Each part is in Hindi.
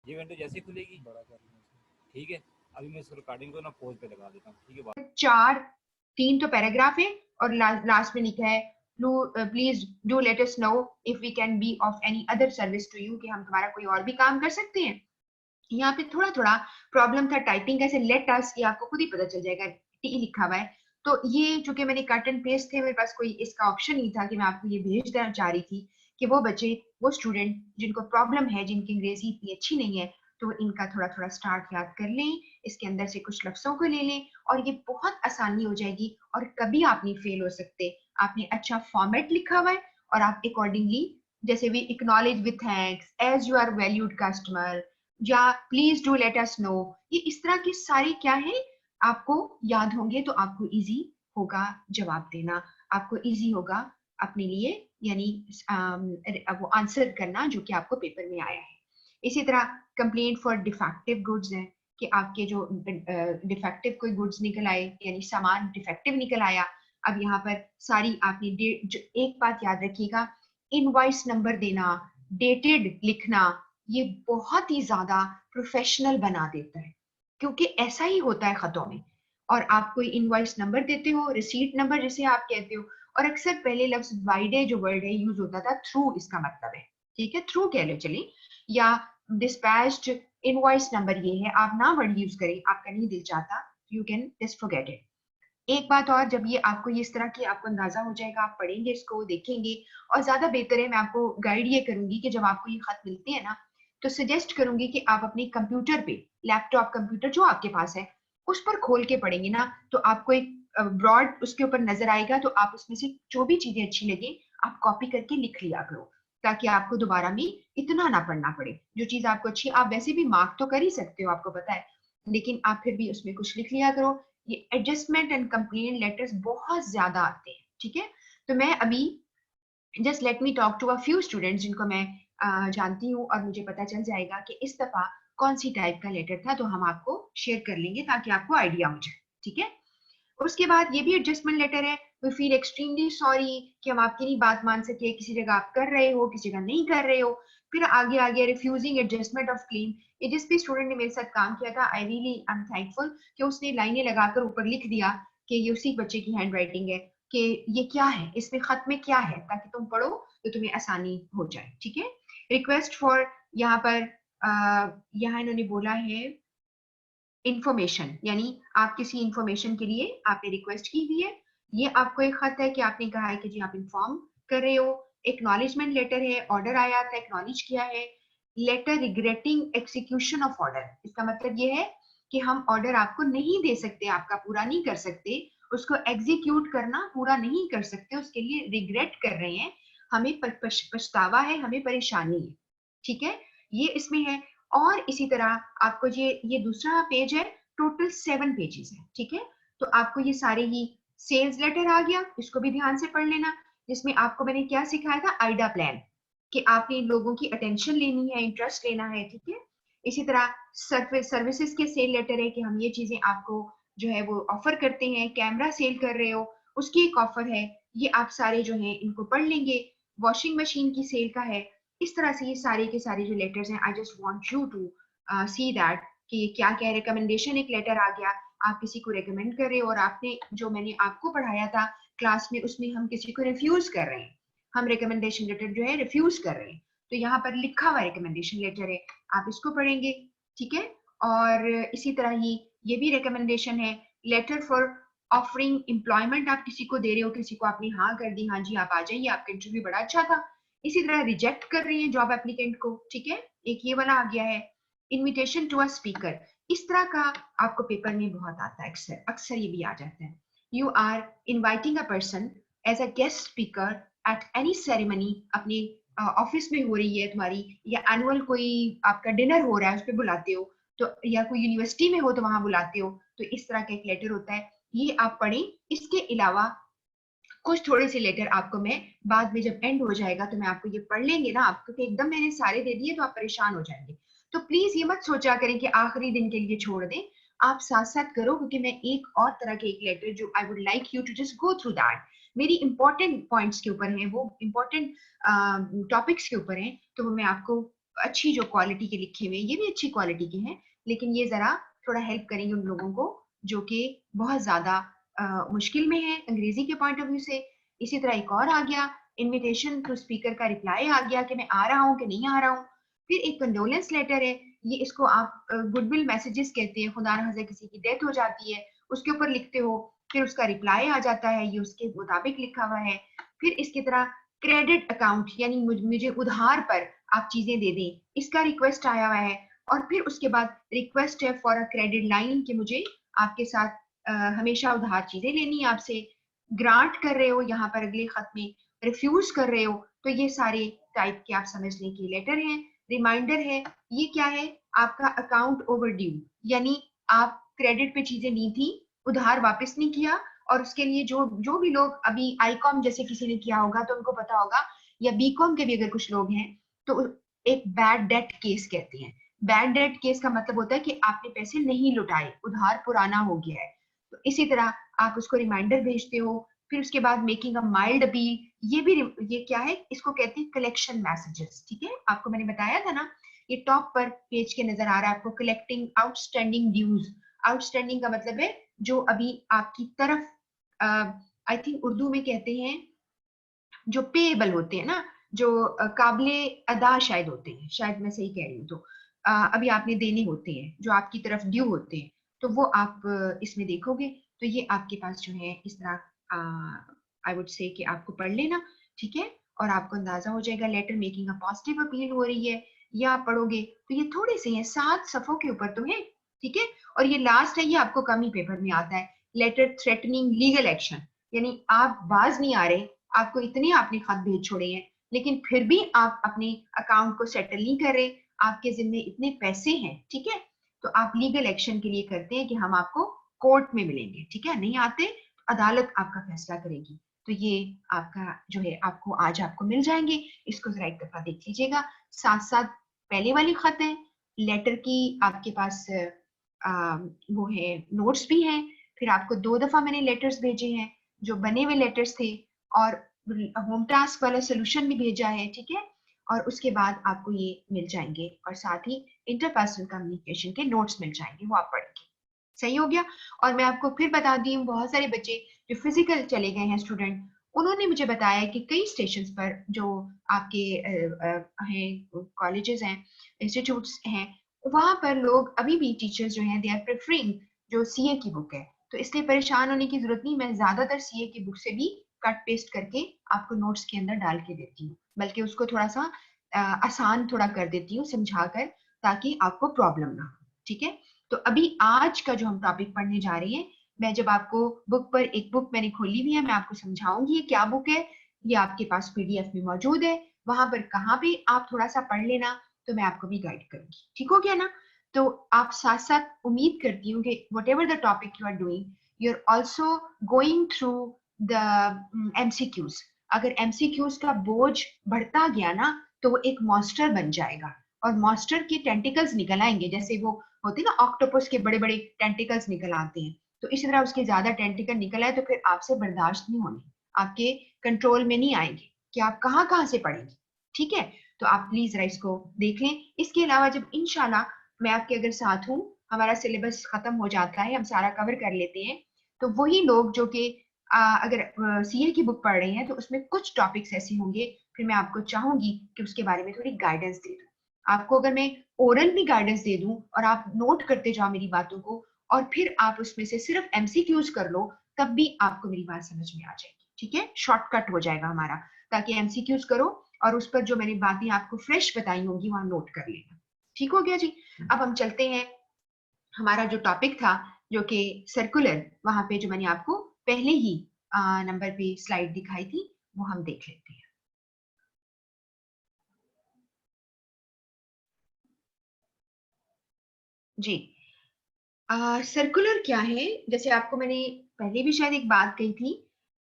ये विंडो जैसे खुलेगी बड़ा कर लूँ, ठीक है। अभी मैं इस रिकॉर्डिंग को ना पॉज पे लगा देता हूँ, ठीक है। चार तीन तो पैराग्राफ है और लास्ट में लिखा है please do let us know if we can be of any other service to you, कि हम तुम्हारा कोई और भी काम कर सकते हैं। यहाँ पे थोड़ा थोड़ा प्रॉब्लम था टाइपिंग कैसे, लेट अस ये आपको खुद ही पता चल जाएगा, टी लिखा हुआ है। तो ये चूंकि मैंने कट एंड पेस्ट थे, मेरे पास कोई इसका ऑप्शन नहीं था कि मैं आपको ये भेज देना चाह रही थी कि वो बच्चे, वो स्टूडेंट जिनको प्रॉब्लम है, जिनकी अंग्रेजी इतनी अच्छी नहीं है, तो इनका थोड़ा थोड़ा स्टार्ट याद कर लें, इसके अंदर से कुछ लफ्जों को ले लें और ये बहुत आसानी हो जाएगी और कभी आप नहीं फेल हो सकते। आपने अच्छा फॉर्मेट लिखा हुआ है और आप अकॉर्डिंगली, जैसे भी acknowledge with thanks, as you are valued customer, या please do let us know, ये इस तरह की सारी क्या है आपको याद होंगे तो आपको इजी होगा जवाब देना, आपको इजी होगा अपने लिए, यानी वो आंसर करना जो कि आपको पेपर में आया है। इसी तरह कंप्लेंट फॉर डिफेक्टिव गुड्स है कि आपके जो डिफेक्टिव कोई गुड्स निकल आए, यानी सामान डिफेक्टिव निकल आया। अब यहाँ पर सारी आपने एक बात याद रखिएगा, इनवॉइस नंबर देना, डेटेड लिखना, ये बहुत ही ज्यादा प्रोफेशनल बना देता है, क्योंकि ऐसा ही होता है खतों में। और आप कोई इनवॉइस नंबर देते हो, रिसीट नंबर जिसे आप कहते हो, और अक्सर पहले लफ्ज बाइडे जो वर्ड है यूज होता था, थ्रू इसका मतलब है, ठीक है, थ्रू कह लो चलिए, या डिस्पैच्ड, इनवॉइस नंबर ये है, आप ना वर्ड यूज करें, आपका नहीं दिल चाहता, you can just forget it. एक बात और, जब ये आपको ये इस तरह की आपको अंदाजा हो जाएगा, आप पढ़ेंगे इसको, देखेंगे, और ज्यादा बेहतर है, मैं आपको गाइड ये करूंगी कि जब आपको ये खत मिलते हैं ना, तो सजेस्ट करूंगी कि आप अपने कंप्यूटर पे, लैपटॉप कंप्यूटर जो आपके पास है, उस पर खोल के पढ़ेंगे ना, तो आपको एक ब्रॉड उसके ऊपर नजर आएगा, तो आप उसमें से जो भी चीजें अच्छी लगे आप कॉपी करके लिख लिया करो, ताकि आपको दोबारा में इतना ना पढ़ना पड़े। जो चीज आपको अच्छी, आप वैसे भी मार्क तो कर ही सकते हो, आपको पता है, लेकिन आप फिर भी उसमें कुछ लिख लिया करो। ये एडजस्टमेंट एंड कंप्लेंट लेटर्स बहुत ज्यादा आते हैं, ठीक है। तो मैं अभी just let me talk to a few students जिनको मैं जानती हूँ, और मुझे पता चल जाएगा कि इस दफा कौन सी टाइप का लेटर था, तो हम आपको शेयर कर लेंगे ताकि आपको आइडिया हो जाए, ठीक है। उसके बाद ये भी एडजस्टमेंट लेटर है, वी फील एक्सट्रीमली सॉरी कि हम आपकी नहीं बात मान सके, किसी जगह आप कर रहे हो, किसी जगह नहीं कर रहे हो। फिर आगे आगे रिफ्यूजिंग एडजस्टमेंट ऑफ क्लेम, ये जिस भी स्टूडेंट ने मेरे साथ काम किया था, I really I am thankful कि उसने लाइनें लगाकर ऊपर लिख दिया कि ये उसी बच्चे की हैंड राइटिंग है, कि ये क्या है, इसमें खत में क्या है, ताकि तुम पढ़ो तो तुम्हें आसानी हो जाए, ठीक है। रिक्वेस्ट फॉर, यहाँ पर यहाँ इन्होंने बोला है इंफॉर्मेशन, यानी आप किसी इंफॉर्मेशन के लिए आपने रिक्वेस्ट की हुई है, ये आपको एक खत है कि आपने कहा है कि जी आप इंफॉर्म कर रहे हो। एक्नॉलेजमेंट लेटर है, ऑर्डर आया था, एक्नॉलेज किया है। Letter regretting execution of order, इसका मतलब ये है कि हम ऑर्डर आपको नहीं दे सकते, आपका पूरा नहीं कर सकते, उसको एग्जीक्यूट करना पूरा नहीं कर सकते, उसके लिए रिग्रेट कर रहे हैं, हमें पछतावा है, हमें परेशानी है, ठीक है, ये इसमें है। और इसी तरह आपको ये दूसरा पेज है, टोटल 7 पेजेस है, ठीक है। तो आपको ये सारे ही सेल्स लेटर आ गया, इसको भी ध्यान से पढ़ लेना, जिसमें आपको मैंने क्या सिखाया था, आइडा प्लान, कि आपने लोगों की अटेंशन लेनी है, इंटरेस्ट लेना है, ठीक है। इसी तरह सर्विसेज के सेल लेटर है कि हम ये चीजें आपको जो है वो ऑफर करते हैं, कैमरा सेल कर रहे हो, उसकी एक ऑफर है, ये आप सारे जो है इनको पढ़ लेंगे। वॉशिंग मशीन की सेल का है। इस तरह से ये सारे के सारे जो लेटर्स हैं, I just want you to see that कि ये क्या क्या है। रिकमेंडेशन एक लेटर आ गया, आप किसी को रेकमेंड कर रहे हो, और आपने जो मैंने आपको पढ़ाया था क्लास में, उसमें हम किसी को रिफ्यूज कर रहे हैं, हम रिकमेंडेशन लेटर जो है रिफ्यूज कर रहे हैं, तो यहाँ पर लिखा हुआ रिकमेंडेशन लेटर है, आप इसको पढ़ेंगे, ठीक है। और इसी तरह ही ये भी रिकमेंडेशन है, लेटर फॉर ऑफरिंग एम्प्लॉयमेंट, आप किसी को दे रहे हो, किसी को आपने हाँ कर दी, हाँ जी आप आ जाइए, आपका इंटरव्यू बड़ा अच्छा था। इसी तरह रिजेक्ट कर रही है जॉब एप्लीकेंट को, ठीक है, एक ये वाला आ गया है। इनविटेशन टू अ स्पीकर, इस तरह का आपको पेपर में बहुत आता है, अक्सर अक्सर ये भी आ जाता है। You are inviting a person as a guest speaker at any ceremony, अपने ऑफिस में हो रही है तुम्हारी, या एनुअल कोई आपका डिनर हो रहा है उस पर बुलाते हो, तो या कोई यूनिवर्सिटी में हो तो वहां बुलाते हो, तो इस तरह का एक लेटर होता है, ये आप पढ़ें। इसके अलावा कुछ थोड़े से लेटर आपको मैं बाद में जब एंड हो जाएगा तो मैं आपको ये पढ़ लेंगे ना, आपको कि एकदम मैंने सारे दे दिए तो आप परेशान हो जाएंगे, तो प्लीज ये मत सोचा करें कि आखिरी दिन के लिए छोड़ दें, आप साथ साथ करो, क्योंकि मैं एक और तरह के एक लेटर जो I would like you to just go through that, मेरी इंपॉर्टेंट पॉइंट्स के ऊपर है, वो इंपॉर्टेंट टॉपिक्स के ऊपर है, तो वो मैं आपको अच्छी जो क्वालिटी के लिखे हुए हैं, ये भी अच्छी क्वालिटी के हैं, लेकिन ये जरा थोड़ा हेल्प करेंगे उन लोगों को जो कि बहुत ज्यादा मुश्किल में है अंग्रेजी के पॉइंट ऑफ व्यू से। इसी तरह एक और आ गया, इनविटेशन टू स्पीकर का रिप्लाई आ गया कि मैं आ रहा हूँ कि नहीं आ रहा हूँ। फिर एक कंडोलेंस लेटर है, ये इसको आप गुडविल मैसेजेस कहते हैं, खुदा न किसी की डेथ हो जाती है उसके ऊपर लिखते हो, फिर उसका रिप्लाई आ जाता है, ये उसके मुताबिक लिखा हुआ है। फिर इसकी तरह क्रेडिट अकाउंट यानी मुझे उधार पर आप चीजें दे दें, इसका रिक्वेस्ट आया हुआ है। और फिर उसके बाद रिक्वेस्ट है फॉर अ क्रेडिट लाइन कि मुझे आपके साथ हमेशा उधार चीजें लेनी है आपसे। ग्रांट कर रहे हो यहाँ पर अगले खत में, रिफ्यूज कर रहे हो, तो ये सारे टाइप के आप समझ लें कि लेटर हैं। रिमाइंडर है, ये क्या है, आपका अकाउंट ओवर ड्यू, यानी आप क्रेडिट पे चीजें ली थी, उधार वापस नहीं किया, और उसके लिए जो जो भी लोग अभी आईकॉम जैसे किसी ने किया होगा तो उनको पता होगा, या बीकॉम के भी अगर कुछ लोग हैं तो एक बैड डेट केस कहते हैं। बैड डेट केस का मतलब होता है कि आपने पैसे नहीं लुटाए, उधार पुराना हो गया है। तो इसी तरह आप उसको रिमाइंडर भेजते हो। फिर उसके बाद मेकिंग अ माइल्ड अपील, ये क्या है, इसको कहते हैं कलेक्शन मैसेजेस। ठीक है, आपको मैंने बताया था ना, ये टॉप पर पेज के नजर आ रहा है आपको, कलेक्टिंग आउटस्टैंडिंग ड्यूज। आउटस्टैंडिंग का मतलब है जो अभी आपकी तरफ, आई थिंक उर्दू में कहते हैं जो पेएबल होते हैं ना, जो काबिले अदा शायद होते हैं, शायद मैं सही कह रही हूँ, तो अभी आपने देने होते हैं जो आपकी तरफ ड्यू होते हैं, तो वो आप इसमें देखोगे। तो ये आपके पास जो है इस तरह आई वुड से कि आपको पढ़ लेना, ठीक है, और आपको अंदाजा हो जाएगा। Letter making a positive appeal हो रही है, ये आप पढ़ोगे तो ये थोड़े से हैं, 7 सफों के ऊपर तो है, ठीक है। और ये लास्ट है, ये आपको कम ही पेपर में आता है, लेटर थ्रेटनिंग लीगल एक्शन, यानी आप बाज नहीं आ रहे, आपको इतने आपने खत भेज छोड़े हैं, लेकिन फिर भी आप अपने अकाउंट को सेटल नहीं कर रहे, आपके जिम्मे इतने पैसे हैं, ठीक है, तो आप लीगल एक्शन के लिए करते हैं कि हम आपको कोर्ट में मिलेंगे, ठीक है, नहीं आते तो अदालत आपका फैसला करेगी। तो ये आपका जो है आपको आज आपको मिल जाएंगे, इसको जरा एक दफा देख लीजिएगा। साथ साथ पहले वाली खत है, लेटर की आपके पास वो है, नोट्स भी हैं। फिर आपको 2 दफा मैंने लेटर्स भेजे हैं जो बने हुए लेटर्स थे, और होम टास्क वाला सोल्यूशन भी भेजा है, ठीक है। और उसके बाद आपको ये मिल जाएंगे, और साथ ही इंटरपर्सनल कम्युनिकेशन के नोट्स मिल जाएंगे, वो आप पढ़ेंगे। सही हो गया। और मैं आपको फिर बता दी हूँ, बहुत सारे बच्चे जो फिजिकल चले गए हैं स्टूडेंट, उन्होंने मुझे बताया कि कई स्टेशन पर जो आपके हैं, कॉलेजेस हैं, इंस्टीट्यूट्स हैं, वहां पर लोग अभी भी टीचर्स जो हैं दे आर प्रेफरिंग जो सीए की बुक है। तो इसलिए परेशान होने की जरूरत नहीं, मैं ज्यादातर सीए की बुक से भी कट पेस्ट करके आपको नोट्स के अंदर डाल के देती हूँ, बल्कि उसको थोड़ा सा आसान थोड़ा कर देती हूँ समझाकर, ताकि आपको प्रॉब्लम ना हो, ठीक है। तो अभी आज का जो हम टॉपिक पढ़ने जा रहे हैं, मैं जब आपको बुक पर, एक बुक मैंने खोली हुई है, मैं आपको समझाऊंगी ये क्या बुक है, ये आपके पास पीडीएफ में मौजूद है, वहां पर कहाँ पे आप थोड़ा सा पढ़ लेना, तो मैं आपको भी गाइड करूंगी, ठीक हो गया ना। तो आप साथ साथ उम्मीद करती हूँ कि whatever the topic you are doing, you are also going through the MCQs. अगर एमसीक्यूज का बोझ बढ़ता गया ना, तो वो एक मॉन्स्टर बन जाएगा, और मॉन्स्टर के टेंटिकल्स निकल आएंगे, जैसे वो होते ना ऑक्टोपस के बड़े बड़े टेंटिकल्स निकल आते हैं, तो इसी तरह उसके ज्यादा टेंटिकल निकल आए तो फिर आपसे बर्दाश्त नहीं होने, आपके कंट्रोल में नहीं आएंगे कि आप कहाँ कहाँ से पढ़ेंगे, ठीक है। तो आप प्लीज जरा इसको देख लें। इसके अलावा जब इंशाल्लाह मैं आपके अगर साथ हूँ, हमारा सिलेबस खत्म हो जाता है, हम सारा कवर कर लेते हैं, तो वही लोग जो कि अगर सीए की बुक पढ़ रहे हैं, तो उसमें कुछ टॉपिक्स ऐसे होंगे, फिर मैं आपको चाहूंगी कि उसके बारे में थोड़ी गाइडेंस दे दूं। आपको अगर मैं ओरल भी गाइडेंस दे दूं और आप नोट करते जाओ मेरी बातों को, और फिर आप उसमें से सिर्फ एमसीक्यूज कर लो, तब भी आपको मेरी बात समझ में आ जाएगी, ठीक है, शॉर्टकट हो जाएगा हमारा, ताकि एमसीक्यूज करो और उस पर जो मैंने बातें आपको फ्रेश बताई होंगी वहां नोट कर लेना, ठीक हो गया जी। अब हम चलते हैं, हमारा जो टॉपिक था जो कि सर्कुलर, वहां पे जो मैंने आपको पहले ही नंबर पे स्लाइड दिखाई थी, वो हम देख लेते हैं जी। सर्कुलर क्या है, जैसे आपको मैंने पहले भी शायद एक बात कही थी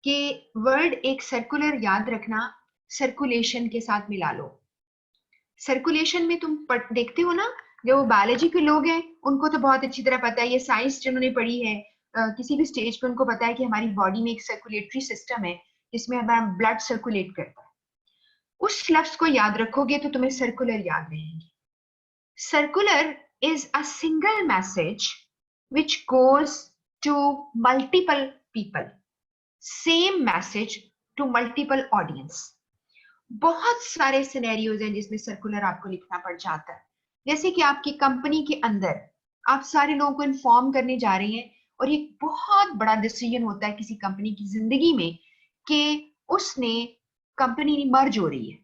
कि वर्ड एक सर्कुलर याद रखना, सर्कुलेशन के साथ मिला लो। सर्कुलेशन में तुम देखते हो ना, जो बायोलॉजी के लोग हैं उनको तो बहुत अच्छी तरह पता है, ये साइंस जिन्होंने पढ़ी है किसी भी स्टेज पे उनको पता है कि हमारी बॉडी में एक सर्कुलेटरी सिस्टम है जिसमें हमारा ब्लड सर्कुलेट करता है। उस लफ्ज को याद रखोगे तो तुम्हें सर्कुलर याद रहेंगे. Circular is a single message which goes to multiple people, same message to multiple audience. बहुत सारे सिनेरियोज हैं जिसमें सर्कुलर आपको लिखना पड़ जाता है. जैसे कि आपकी कंपनी के अंदर आप सारे लोगों को इन्फॉर्म करने जा रहे हैं और ये बहुत बड़ा डिसीजन होता है किसी कंपनी की जिंदगी में कि उसने कंपनी मर्ज हो रही है.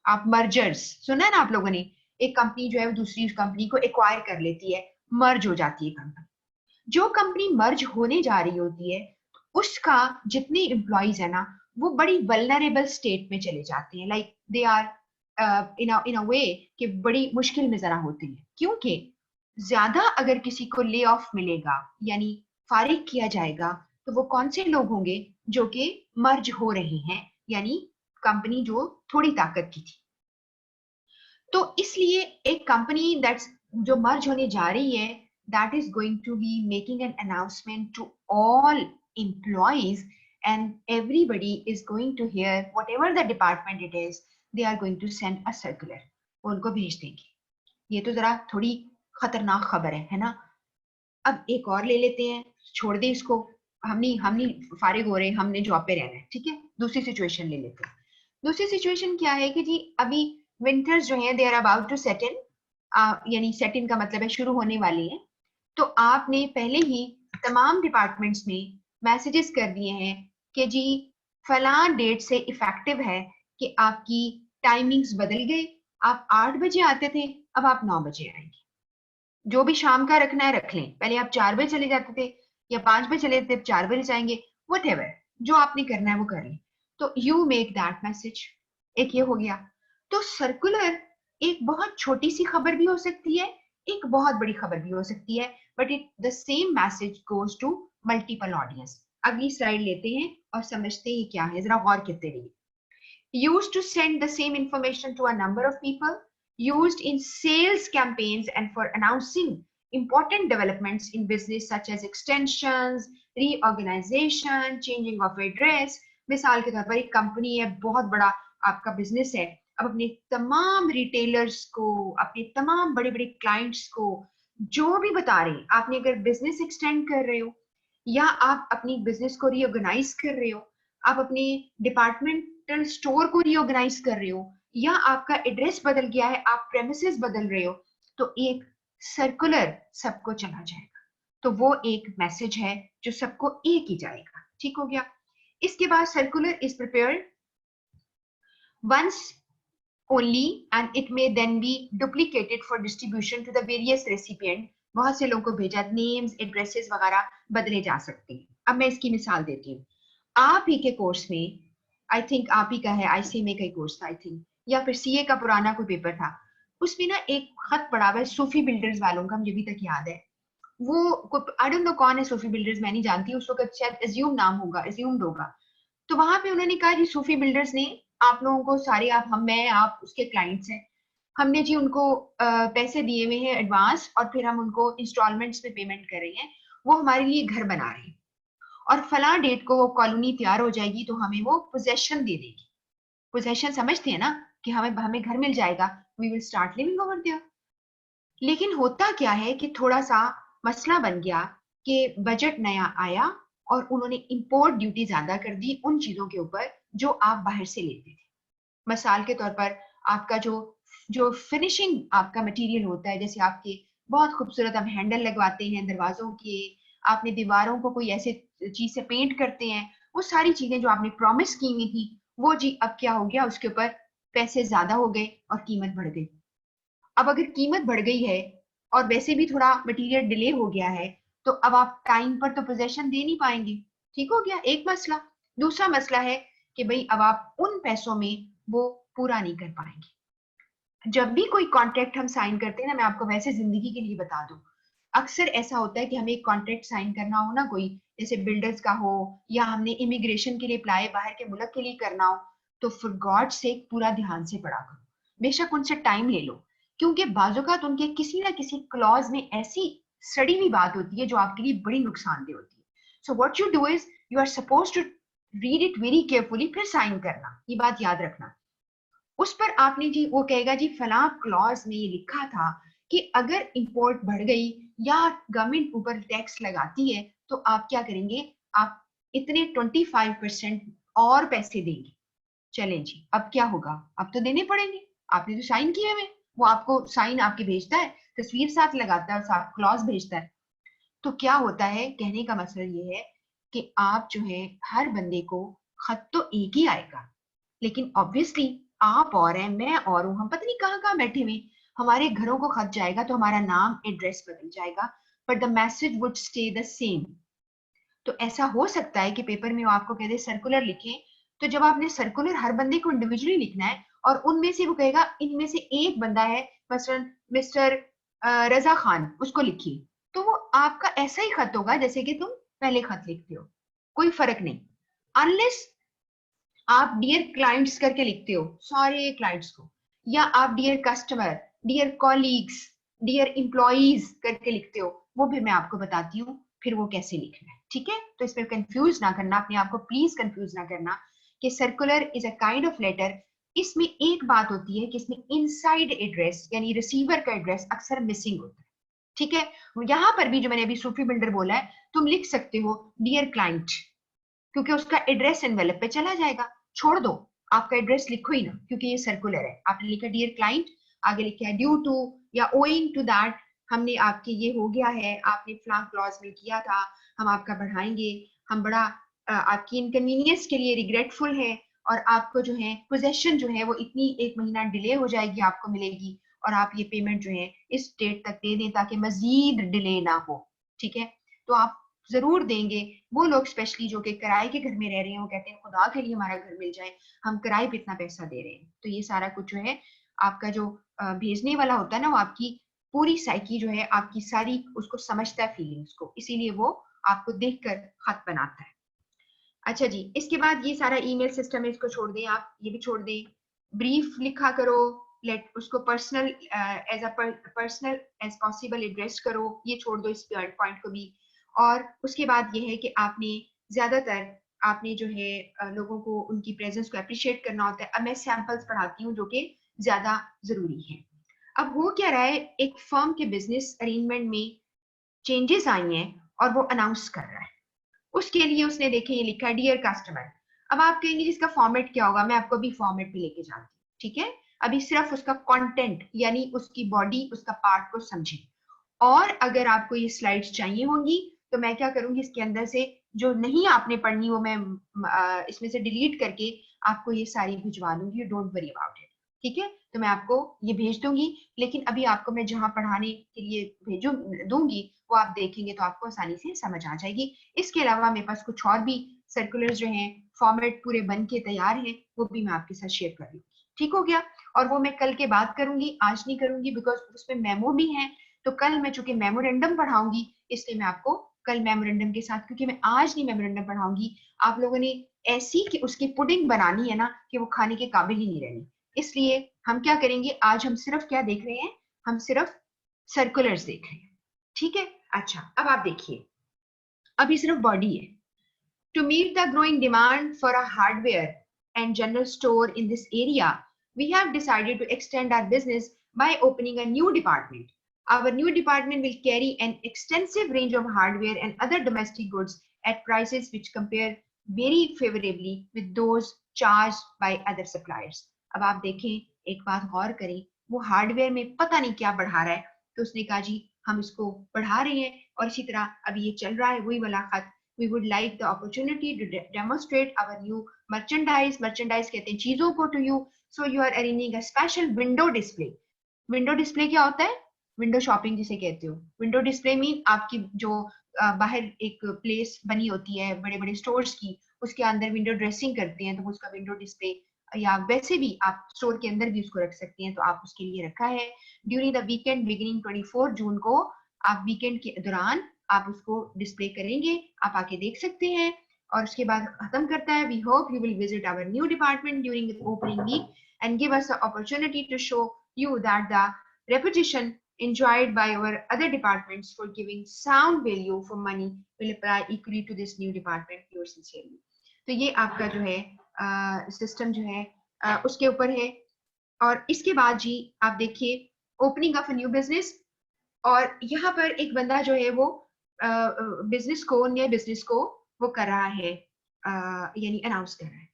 आप मर्जर्स सुना है ना आप लोगों ने, एक कंपनी जो है वो दूसरी कंपनी को एक्वायर कर लेती है, मर्ज हो जाती है कंपनी. जो कंपनी मर्ज होने जा रही होती है उसका जितने एम्प्लॉइज है ना वो बड़ी वल्नरेबल स्टेट में चले जाते हैं, लाइक दे आर इन अ वे कि बड़ी मुश्किल में जरा होती है. क्योंकि ज्यादा अगर किसी को ले ऑफ मिलेगा यानी फारिग किया जाएगा तो वो कौन से लोग होंगे, जो कि मर्ज हो रहे हैं, यानी कंपनी जो थोड़ी ताकत की थी. तो इसलिए एक कंपनी दैट्स जो मर्ज होने जा रही है that is going to be making an announcement to all employees and everybody is going to hear whatever the department it is, they are going to send a circular. वो उनको भेज देंगे. ये तो जरा थोड़ी खतरनाक खबर है ना. अब एक और ले लेते हैं, छोड़ दे इसको, हम नहीं फारिग हो रहे, हमने जॉब पे रहना है, ठीक है. दूसरी सिचुएशन ले लेते हैं. दूसरी सिचुएशन क्या है कि जी अभी विंटर्स जो है they are about to set in, यानी सेट इन का मतलब है शुरू होने वाली है. तो आपने पहले ही तमाम डिपार्टमेंट्स में मैसेजेस कर दिए हैं कि जी फलां डेट से इफेक्टिव है कि आपकी टाइमिंग्स बदल गए, आप 8 बजे आते थे अब आप 9 बजे आएंगे. जो भी शाम का रखना है रख लें, पहले आप 4 बजे चले जाते थे या 5 बजे चले थे, 4 बजे जाएंगे, व्हाटएवर जो आपने करना है वो कर लें. तो यू मेक दैट मैसेज. एक ये हो गया. तो सर्कुलर एक बहुत छोटी सी खबर भी हो सकती है, एक बहुत बड़ी खबर भी हो सकती है, but it the same message goes to multiple audience. अगली स्लाइड लेते हैं और समझते हैं क्या है, जरा गौर करते रहिए. Used to send the same information to a number of people, used in sales campaigns and for announcing important developments in business such as extensions, reorganization, changing of address. मिसाल के तौर पर एक कंपनी है, बहुत बड़ा आपका बिजनेस है, अब अपने तमाम रिटेलर्स को, अपने तमाम बड़े बड़े क्लाइंट्स को जो भी बता रहे हैं, आपने अगर बिजनेस एक्सटेंड कर रहे हो या आप अपनी बिजनेस को रीऑर्गेनाइज कर रहे हो, आप अपने डिपार्टमेंटल स्टोर को रीऑर्गेनाइज कर रहे हो या आपका एड्रेस बदल गया है, आप प्रेमिसेस बदल रहे हो, तो एक सर्कुलर सबको चला जाएगा. तो वो एक मैसेज है जो सबको एक ही जाएगा. ठीक हो गया. इसके बाद circular is prepared once only and it may then be duplicated for distribution to the various recipient. बहुत से लोगों को भेजा, नेम्स एड्रेसेस वगैरह बदले जा सकते हैं. अब मैं इसकी मिसाल देती हूँ. आप ही के कोर्स में, आई थिंक आप ही का है, ICMA का कोर्स था आई थिंक, या फिर CA का पुराना कोई पेपर था, उसमें ना एक खत पड़ा हुआ है सूफी बिल्डर्स वालों का, मुझे अभी तक याद है. वो आई डोंट नो कौन है सूफी बिल्डर्स, मैं नहीं जानती, उस वक्त शायद एज्यूम नाम होगा, एज्यूम्ड होगा. तो वहां पे उन्होंने कहा जी सूफी बिल्डर्स ने आप लोगों को सारे, आप उसके क्लाइंट्स हैं, हमने जी उनको पैसे दिए हुए हैं एडवांस और फिर हम उनको इंस्टॉलमेंट्स में पेमेंट कर रहे हैं, वो हमारे लिए घर बना रहे हैं और फला डेट को वो कॉलोनी तैयार हो जाएगी तो हमें वो पोजेशन दे देगी. पोजेशन समझते हैं ना कि हमें घर मिल जाएगा, we will start living over there. लेकिन होता क्या है कि थोड़ा सा मसला बन गया कि बजट नया आया और उन्होंने इंपोर्ट ड्यूटी ज्यादा कर दी उन चीजों के ऊपर जो आप बाहर से लेते थे. मिसाल के तौर पर आपका जो फिनिशिंग आपका मटेरियल होता है, जैसे आपके बहुत खूबसूरत आप हैंडल लगवाते हैं दरवाजों के, आपने दीवारों को कोई ऐसे चीज से पेंट करते हैं, वो सारी चीजें जो आपने प्रॉमिस की हुई थी वो जी अब क्या हो गया, उसके ऊपर पैसे ज्यादा हो गए और कीमत बढ़ गई. अब अगर कीमत बढ़ गई है और वैसे भी थोड़ा मटेरियल डिले हो गया है तो अब आप टाइम पर तो पोजेशन दे नहीं पाएंगे. ठीक हो गया एक मसला. दूसरा मसला है कि भाई अब आप उन पैसों में वो पूरा नहीं कर पाएंगे. जब भी कोई कॉन्ट्रैक्ट हम साइन करते हैं ना, मैं आपको वैसे जिंदगी के लिए बता दूं, अक्सर ऐसा होता है कि हमें एक कॉन्ट्रैक्ट साइन करना हो ना, कोई जैसे बिल्डर्स का हो या हमने इमिग्रेशन के लिए अप्लाई बाहर के मुल्क के लिए करना हो, तो फॉर गॉड सेक पूरा ध्यान से पढ़ा करो, बेशक उनसे टाइम ले लो, क्योंकि बाजुकात उनके किसी ना किसी क्लॉज में ऐसी सड़ी हुई बात होती है जो आपके लिए बड़ी नुकसानदेह होती है. So what you do is you are supposed to read it very carefully, फिर साइन करना. ये बात याद रखना. उस पर आपने जी, वो कहेगा जी फला क्लॉज में ये लिखा था कि अगर इंपोर्ट बढ़ गई या गवर्नमेंट ऊपर टैक्स लगाती है तो आप क्या करेंगे, आप इतने 25% और पैसे देंगे। चलें जी, अब क्या होगा, अब तो देने पड़ेंगे, आपने तो साइन किए हुए, वो आपको साइन आपके भेजता है, तस्वीर साथ लगाता है और साथ क्लॉज भेजता है। तो क्या होता है, कहने का मतलब ये है कि आप जो है हर बंदे को खत तो एक ही आएगा, लेकिन ऑब्वियसली आप और हैं, मैं और हूँ, हम पता नहीं कहाँ कहाँ बैठे हुए, हमारे घरों को खत जाएगा तो हमारा नाम एड्रेस बदल जाएगा, but the message would stay the same. तो ऐसा हो सकता है कि पेपर में वो आपको कह दे सर्कुलर लिखें, तो जब आपने सर्कुलर हर बंदे को इंडिविजुअली लिखना है और उनमें से वो कहेगा इनमें से एक बंदा है मसलन मिस्टर रजा खान, उसको लिखिए, तो वो आपका ऐसा ही खत होगा जैसे कि तुम पहले खत लिखते हो, कोई फर्क नहीं। अनलेस आप डियर क्लाइंट्स करके लिखते हो सारे क्लाइंट्स को, या आप dear customer, dear colleagues, dear employees करके लिखते हो, वो भी मैं आपको बताती हूँ फिर वो कैसे लिखना है, ठीक है। तो इसमें कंफ्यूज ना करना, अपने आप को प्लीज कंफ्यूज ना करना कि circular is a kind of letter. इसमें एक बात होती है कि इसमें इनसाइड एड्रेस यानी रिसीवर का एड्रेस अक्सर मिसिंग होता है, ठीक है। यहाँ पर भी जो मैंने अभी सूफी बिल्डर बोला है, तुम लिख सकते हो डियर क्लाइंट, क्योंकि उसका एड्रेस एनवेलप पे चला जाएगा, छोड़ दो, आपका एड्रेस लिखो ही ना, क्योंकि ये सर्कुलर है। आपने लिखा डियर क्लाइंट, आगे लिखा है ड्यू टू या ओइंग टू दैट, हमने आपके ये हो गया है, आपने फ्लां क्लॉज में किया था, हम आपका बढ़ाएंगे, हम बड़ा आपकी इनकन्वीनियंस के लिए रिग्रेटफुल है, और आपको जो है पोजेशन जो है वो इतनी 1 महीना डिले हो जाएगी, आपको मिलेगी, और आप ये पेमेंट जो है इस डेट तक दे दें ताकि मजीद डिले ना हो, ठीक है। तो आप जरूर देंगे। वो लोग स्पेशली जो कि किराए के घर में रह रहे हैं, वो कहते हैं खुदा के लिए हमारा घर मिल जाए, हम किराए पे इतना पैसा दे रहे हैं। तो ये सारा कुछ जो है आपका जो भेजने वाला होता है ना, वो आपकी पूरी साइकी जो है, आपकी सारी उसको समझता है फीलिंग्स को, इसीलिए वो आपको देखकर खत बनाता है। अच्छा जी, इसके बाद ये सारा ईमेल सिस्टम है, इसको छोड़ दें, आप ये भी छोड़ दें। ब्रीफ लिखा करो, लेट उसको personal as a personal as possible address करो, ये छोड़ दो इस पॉइंट को भी। और उसके बाद ये है कि आपने ज्यादातर आपने जो है लोगों को उनकी प्रेजेंस को अप्रिशिएट करना होता है। अब मैं सैंपल्स पढ़ाती हूँ जो कि ज्यादा जरूरी है। अब हो क्या रहा है, एक फर्म के बिजनेस अरेंजमेंट में चेंजेस आई हैं और वो अनाउंस कर रहा है, उसके लिए उसने देखे ये लिखा है डियर कस्टमर। अब आप कहेंगे इसका फॉर्मेट क्या होगा, मैं आपको अभी फॉर्मेट पे लेके जाती हूँ, ठीक है। अभी सिर्फ उसका कंटेंट यानी उसकी बॉडी, उसका पार्ट को समझें, और अगर आपको ये स्लाइड्स चाहिए होंगी तो मैं क्या करूंगी, इसके अंदर से जो नहीं आपने पढ़नी वो मैं इसमें से डिलीट करके आपको ये सारी भिजवा दूंगी, डोंट वरी अबाउट इट, ठीक है। तो मैं आपको ये भेज दूंगी, लेकिन अभी आपको मैं जहां पढ़ाने के लिए भेजू दूंगी वो आप देखेंगे तो आपको आसानी से समझ आ जाएगी। इसके अलावा मेरे पास कुछ और भी सर्कुलर जो हैं फॉर्मेट पूरे बन के तैयार हैं, वो भी मैं आपके साथ शेयर कर लूंगी, ठीक हो गया। और वो मैं कल के बाद करूंगी, आज नहीं करूंगी, बिकॉज उसमें मेमो भी है। तो कल मैं चूंकि मेमोरेंडम पढ़ाऊंगी, इसलिए मैं आपको कल मेमोरेंडम के साथ, क्योंकि मैं आज नहीं मेमोरेंडम पढ़ाऊंगी, आप लोगों ने ऐसी कि उसकी पुडिंग बनानी है ना कि वो खाने के काबिल ही नहीं रहनी, इसलिए हम क्या करेंगे, आज हम सिर्फ क्या देख रहे हैं, हम सिर्फ सर्कुलर्स देख रहे हैं, ठीक है। अच्छा, अब आप देखिए, अभी सिर्फ बॉडी है। To meet the growing demand for a hardware and general store in this area, we have decided to extend our business by opening a new department. Our new department will carry an extensive range of hardware and other domestic goods at prices which compare very favorably with those charged by other suppliers. अब आप देखें, एक बात गौर करें, वो हार्डवेयर में पता नहीं क्या बढ़ा रहा है, तो उसने कहा जी हम इसको बढ़ा रहे हैं, और इसी तरह अभी ये चल रहा है वही वाला खत, we would like the opportunity to demonstrate our new merchandise कहते हैं चीजों को to you, so you are arranging a special window display. Window display क्या होता है, विंडो शॉपिंग जिसे कहते हो। विंडो डिस्प्ले मीन आपकी जो बाहर एक प्लेस बनी होती है बड़े बड़े स्टोर्स की, उसके अंदर विंडो ड्रेसिंग करते हैं तो उसका विंडो डिस्प्ले, या वैसे भी आप स्टोर के अंदर भी उसको रख सकते हैं, तो आप उसके लिए रखा है। ड्यूरिंग द वीकेंड बिगिनिंग 24 जून को, आप वीकेंड के दौरान आप उसको डिस्प्ले करेंगे, आप आके देख सकते हैं। और उसके बाद खत्म करता है, we hope you will visit our new department during the opening week and give us the opportunity to show you that the reputation enjoyed by our other departments for giving sound value for money will apply equally to this new department. Yours sincerely. तो ये आपका जो है सिस्टम जो है उसके ऊपर है। और इसके बाद जी आप देखिए opening of a new business, और यहाँ पर एक बंदा जो है वो बिजनेस को, नए बिजनेस को वो कर रहा है, यानी अनाउंस कर रहा है।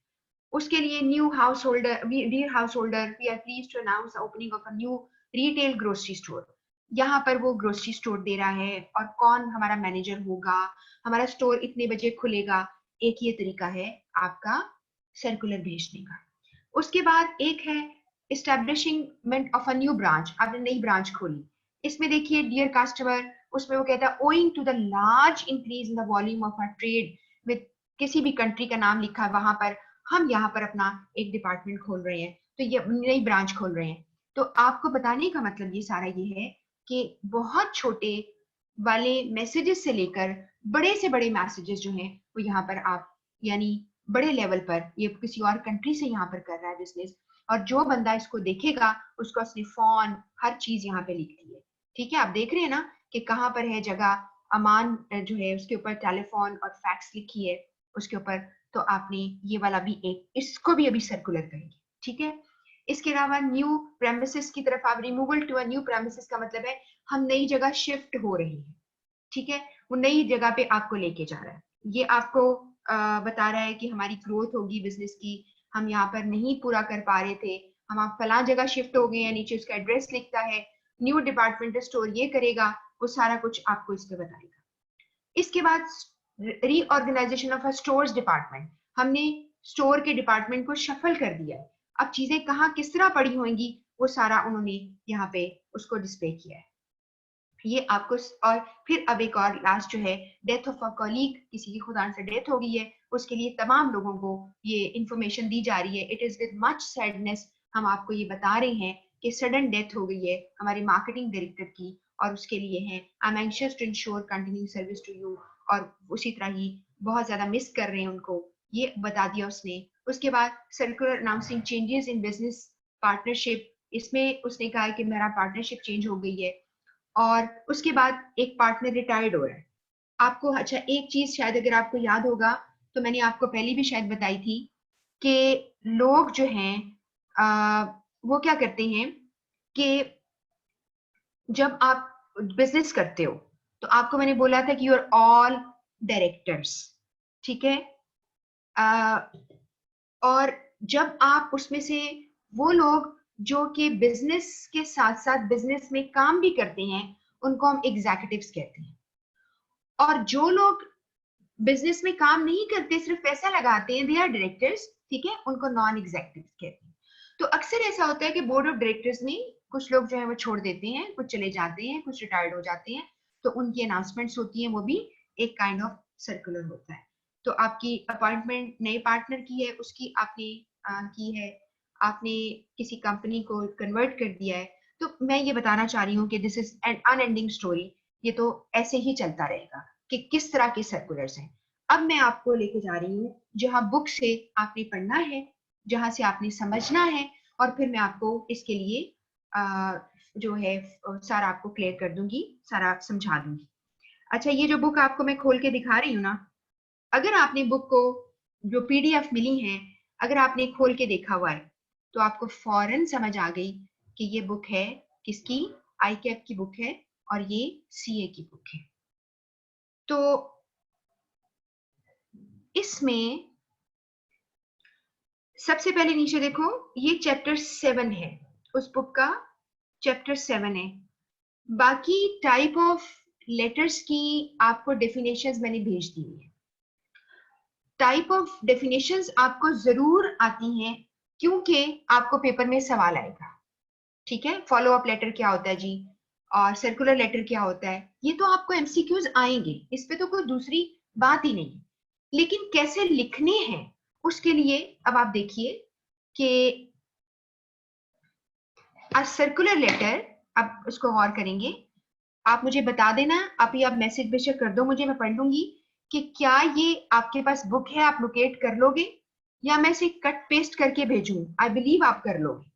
उसके लिए new householder, dear householder, we are pleased to announce the opening of a new retail grocery store. यहाँ पर वो ग्रोसरी स्टोर दे रहा है और कौन हमारा मैनेजर होगा, हमारा स्टोर इतने बजे खुलेगा। एक ये तरीका है आपका सर्कुलर भेजने का। उसके बाद एक है establishment of a new branch, आपने नई ब्रांच खोली। इसमें देखिए डियर कस्टमर, उसमें वो कहता है owing to the large increase in the volume of our trade with, किसी भी कंट्री का नाम लिखा है वहां पर, हम यहाँ पर अपना एक डिपार्टमेंट खोल रहे हैं, तो ये नई ब्रांच खोल रहे हैं। तो आपको बताने का मतलब ये सारा ये है कि बहुत छोटे वाले मैसेजेस से लेकर बड़े से बड़े मैसेजेस जो हैं वो यहाँ पर आप, यानी बड़े लेवल पर, ये किसी और कंट्री से यहाँ पर कर रहा है बिजनेस, और जो बंदा इसको देखेगा उसको उसने फोन हर चीज यहाँ पे लिख दी है। ठीक है, आप देख रहे हैं ना कि कहाँ पर है जगह, अमान जो है उसके ऊपर टेलीफोन और फैक्स लिखी है उसके ऊपर। तो आपने ये वाला भी एक, इसको भी अभी सर्कुलर करेंगे। ठीक है, इसके अलावा न्यू प्रेमिसेस की तरफ आप, removal to a new premises का मतलब है हम नई जगह शिफ्ट हो रहे हैं। ठीक है, वो नई जगह पे आपको लेके जा रहा है। ये आपको बता रहा है कि हमारी ग्रोथ होगी बिजनेस की, हम यहाँ पर नहीं पूरा कर पा रहे थे, हम आप फलां जगह शिफ्ट हो गए हैं, नीचे उसका एड्रेस लिखता है, न्यू डिपार्टमेंटल स्टोर ये करेगा, वो सारा कुछ आपको इस पे बताएगा। इसके बाद reorganisation of a stores department, हमने स्टोर के डिपार्टमेंट को शफल कर दिया है। अब चीजें कहाँ किस तरह पड़ी होंगी वो सारा उन्होंने यहाँ पे उसको डिस्प्ले किया है। ये आपको और फिर अब एक और लास्ट जो है, डेथ ऑफ अ कॉलीग, किसी की खुदा से डेथ हो गई है, उसके लिए तमाम लोगों को ये इंफॉर्मेशन दी जा रही है। It is with much sadness हम आपको ये बता रहे हैं कि सडन डेथ हो गई है हमारी मार्केटिंग डायरेक्टर की, और उसके लिए है I am anxious to ensure continue service to you, और उसी तरह ही बहुत ज्यादा मिस कर रहे हैं उनको, ये बता दिया उसने। उसके बाद circular announcing changes in business partnership, इसमें उसने कहा कि मेरा पार्टनरशिप चेंज हो गई है। और उसके बाद एक पार्टनर रिटायर्ड हो रहा है। आपको अच्छा एक चीज शायद अगर आपको याद होगा, तो मैंने आपको पहले भी शायद बताई थी कि लोग जो हैं वो क्या करते हैं कि जब आप बिजनेस करते हो तो आपको मैंने बोला था कि यू आर ऑल डायरेक्टर्स। ठीक है, और जब आप उसमें से वो लोग जो कि बिजनेस के साथ साथ बिजनेस में काम भी करते हैं उनको हम एग्जीक्यूटिव्स कहते हैं, और जो लोग बिजनेस में काम नहीं करते सिर्फ पैसा लगाते हैं, दे आर डायरेक्टर्स। ठीक है, उनको नॉन एग्जीक्यूटिव्स कहते हैं। तो अक्सर ऐसा होता है कि बोर्ड ऑफ डायरेक्टर्स में कुछ लोग जो है वो छोड़ देते हैं, कुछ चले जाते हैं, कुछ रिटायर्ड हो जाते हैं, तो उनकी अनाउंसमेंट्स होती हैं, वो भी एक काइंड ऑफ सर्कुलर होता है। तो आपकी अपॉइंटमेंट नए पार्टनर की है, उसकी आपने की है, आपने किसी कंपनी को कन्वर्ट कर दिया है। तो मैं ये बताना चाह रही हूँ कि this is an unending story, ये तो ऐसे ही चलता रहेगा कि किस तरह के सर्कुलर्स हैं। अब मैं आपको लेके जा रही हूँ जहां बुक से आपने पढ़ना है, जहां से आपने समझना है, और फिर मैं आपको इसके लिए जो है सारा आपको क्लियर कर दूंगी, सारा समझा दूंगी। अच्छा, ये जो बुक आपको मैं खोल के दिखा रही हूँ ना, अगर आपने बुक को जो पीडीएफ मिली है अगर आपने खोल के देखा हुआ है तो आपको फौरन समझ आ गई कि ये बुक है किसकी, आई कैप की बुक है और ये सीए की बुक है। तो इसमें सबसे पहले नीचे देखो, ये चैप्टर 7 है, उस बुक का चैप्टर 7 है। बाकी टाइप ऑफ लेटर्स की आपको डेफिनेशंस मैंने भेज दी है। टाइप ऑफ डेफिनेशंस आपको जरूर आती हैं क्योंकि आपको पेपर में सवाल आएगा। ठीक है, फॉलो अप लेटर क्या होता है जी, और सर्कुलर लेटर क्या होता है, ये तो आपको एमसीक्यूज आएंगे, इस पे तो कोई दूसरी बात ही नहीं। लेकिन कैसे लिखने हैं उसके लिए अब आप देखिए कि सर्कुलर लेटर, अब उसको गौर करेंगे। आप मुझे बता देना, अभी आप मैसेज बेशक कर दो मुझे, मैं पढ़ लूंगी कि क्या ये आपके पास बुक है, आप लोकेट कर लोगे, या मैं इसे कट पेस्ट करके भेजूं। आई बिलीव आप कर लोगे।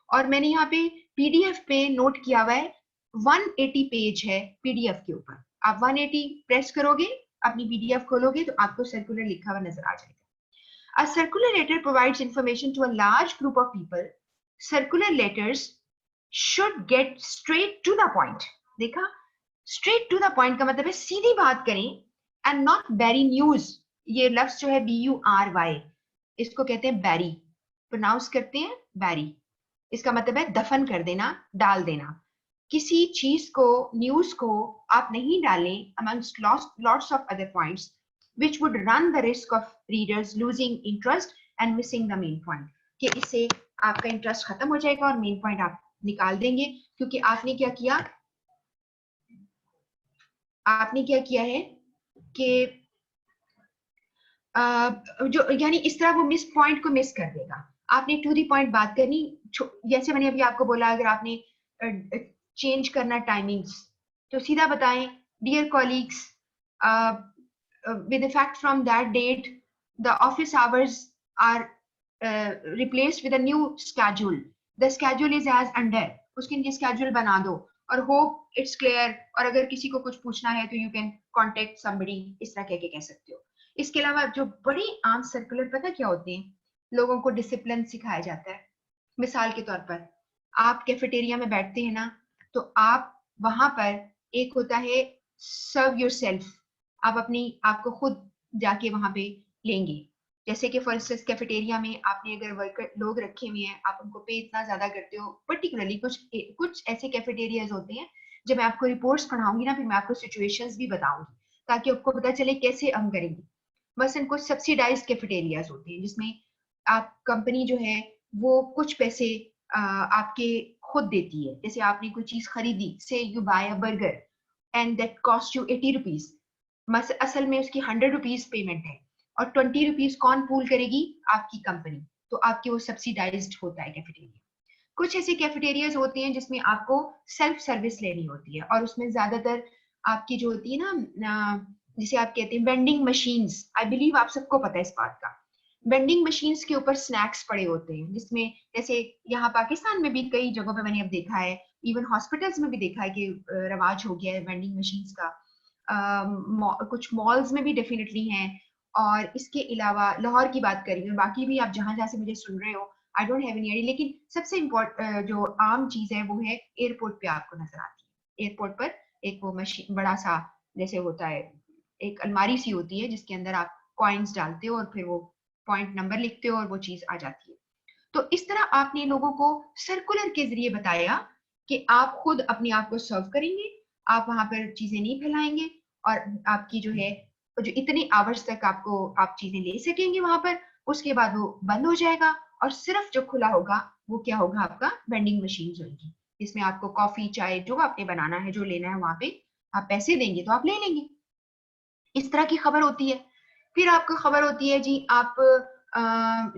और मैंने यहाँ पे पीडीएफ पे नोट किया हुआ है 180 पेज है पीडीएफ के ऊपर। आप 180 प्रेस करोगे, अपनी पीडीएफ खोलोगे तो आपको सर्कुलर लिखा हुआ नजर आ जाएगा। A circular letter provides information to a large group of people circular letters should get straight to the point. देखा, स्ट्रेट टू द पॉइंट का मतलब है सीधी बात करें, एंड नॉट बैरी न्यूज। ये लफ्ज जो है BURY, इसको कहते हैं बैरी, प्रोनाउंस करते हैं बैरी। इसका मतलब है दफन कर देना, डाल देना। किसी चीज को, न्यूज को आप नहीं डालें amongst lots of other points which would run the risk of readers losing interest and missing the main point, कि इससे आपका इंटरेस्ट खत्म हो जाएगा और मेन पॉइंट आप निकाल देंगे। क्योंकि आपने क्या किया, है कि जो यानी इस तरह वो मिस पॉइंट को मिस कर देगा। आपने टू दी पॉइंट बात करनी, जैसे मैंने अभी आपको बोला, अगर आपने चेंज करना टाइमिंग्स, तो सीधा बताएं, dear colleagues, with effect from that date the office hours are replaced with a new schedule, the schedule is as under, उसके नीचे schedule बना दो, और hope it's clear, और अगर किसी को कुछ पूछना है तो you can contact somebody, इस तरह कह सकते हो। इसके अलावा जो बड़ी आम सर्कुलर पता क्या होते हैं, लोगों को डिसिप्लिन सिखाया जाता है। मिसाल के तौर पर आप कैफेटेरिया में बैठते हैं ना, तो आप वहां पर एक होता है सर्व योरसेल्फ, आप अपनी आपको खुद जाके वहां पे लेंगे। जैसे कि फॉर इंस्टेंस कैफेटेरिया में आपने अगर वर्कर लोग रखे हुए हैं, आप उनको पे इतना ज्यादा करते हो, पर्टिकुलरली कुछ ऐसे कैफेटेरियाज होते हैं, जब मैं आपको रिपोर्ट्स पढ़ाऊंगी ना, फिर मैं आपको सिचुएशंस भी बताऊंगी ताकि आपको पता चले कैसे हम करेंगे। बस इनको सब्सिडाइज कैफेटेरियाज होते हैं जिसमें आप कंपनी जो है वो कुछ पैसे आपके खुद देती है। जैसे आपने कोई चीज खरीदी, say you buy a burger and that cost you 80 rupees, असल में उसकी 100 रुपीज पेमेंट है, और 20 रुपीज कौन पूल करेगी, आपकी कंपनी। तो आपके वो सब्सिडाइज्ड होता है कैफेटेरिया। कुछ ऐसे कैफेटेरियाज होते हैं जिसमें आपको सेल्फ सर्विस लेनी होती है, और उसमें ज्यादातर आपकी जो होती है ना, जिसे आप कहते हैं वेंडिंग मशीन्स, आई बिलीव आप सबको पता है इस बात का। वेंडिंग मशीन्स के ऊपर स्नैक्स पड़े होते हैं, जिसमें जैसे यहाँ पाकिस्तान में भी कई जगहों पे मैंने अब देखा है, इवन हॉस्पिटल्स में भी देखा है कि रवाज हो गया है वेंडिंग मशीन्स का। कुछ मॉल्स में भी डेफिनेटली हैं। और इसके अलावा लाहौर की बात करी मैं, बाकी भी आप जहां जहां से मुझे सुन रहे हो, I don't have any idea, लेकिन सबसे इम्पोर्टेंट जो आम चीज है वो है एयरपोर्ट पे आपको नजर आती है। एयरपोर्ट पर एक वो मशीन बड़ा सा जैसे होता है, एक अलमारी सी होती है जिसके अंदर आप कॉइन्स डालते हो और फिर वो पॉइंट नंबर लिखते हो और वो चीज आ जाती है। तो इस तरह आपने लोगों को सर्कुलर के जरिए बताया कि आप खुद अपने आप को सर्व करेंगे, आप वहां पर चीजें नहीं फैलाएंगे, और आपकी जो है जो इतने आवर्स तक आपको आप चीजें ले सकेंगे वहां पर, उसके बाद वो बंद हो जाएगा, और सिर्फ जो खुला होगा वो क्या होगा, आपका वेंडिंग मशीन होगी, जिसमें आपको कॉफी चाय जो आपने बनाना है, जो लेना है, वहां पे आप पैसे देंगे तो आप ले लेंगे। इस तरह की खबर होती है। फिर आपको खबर होती है जी, आप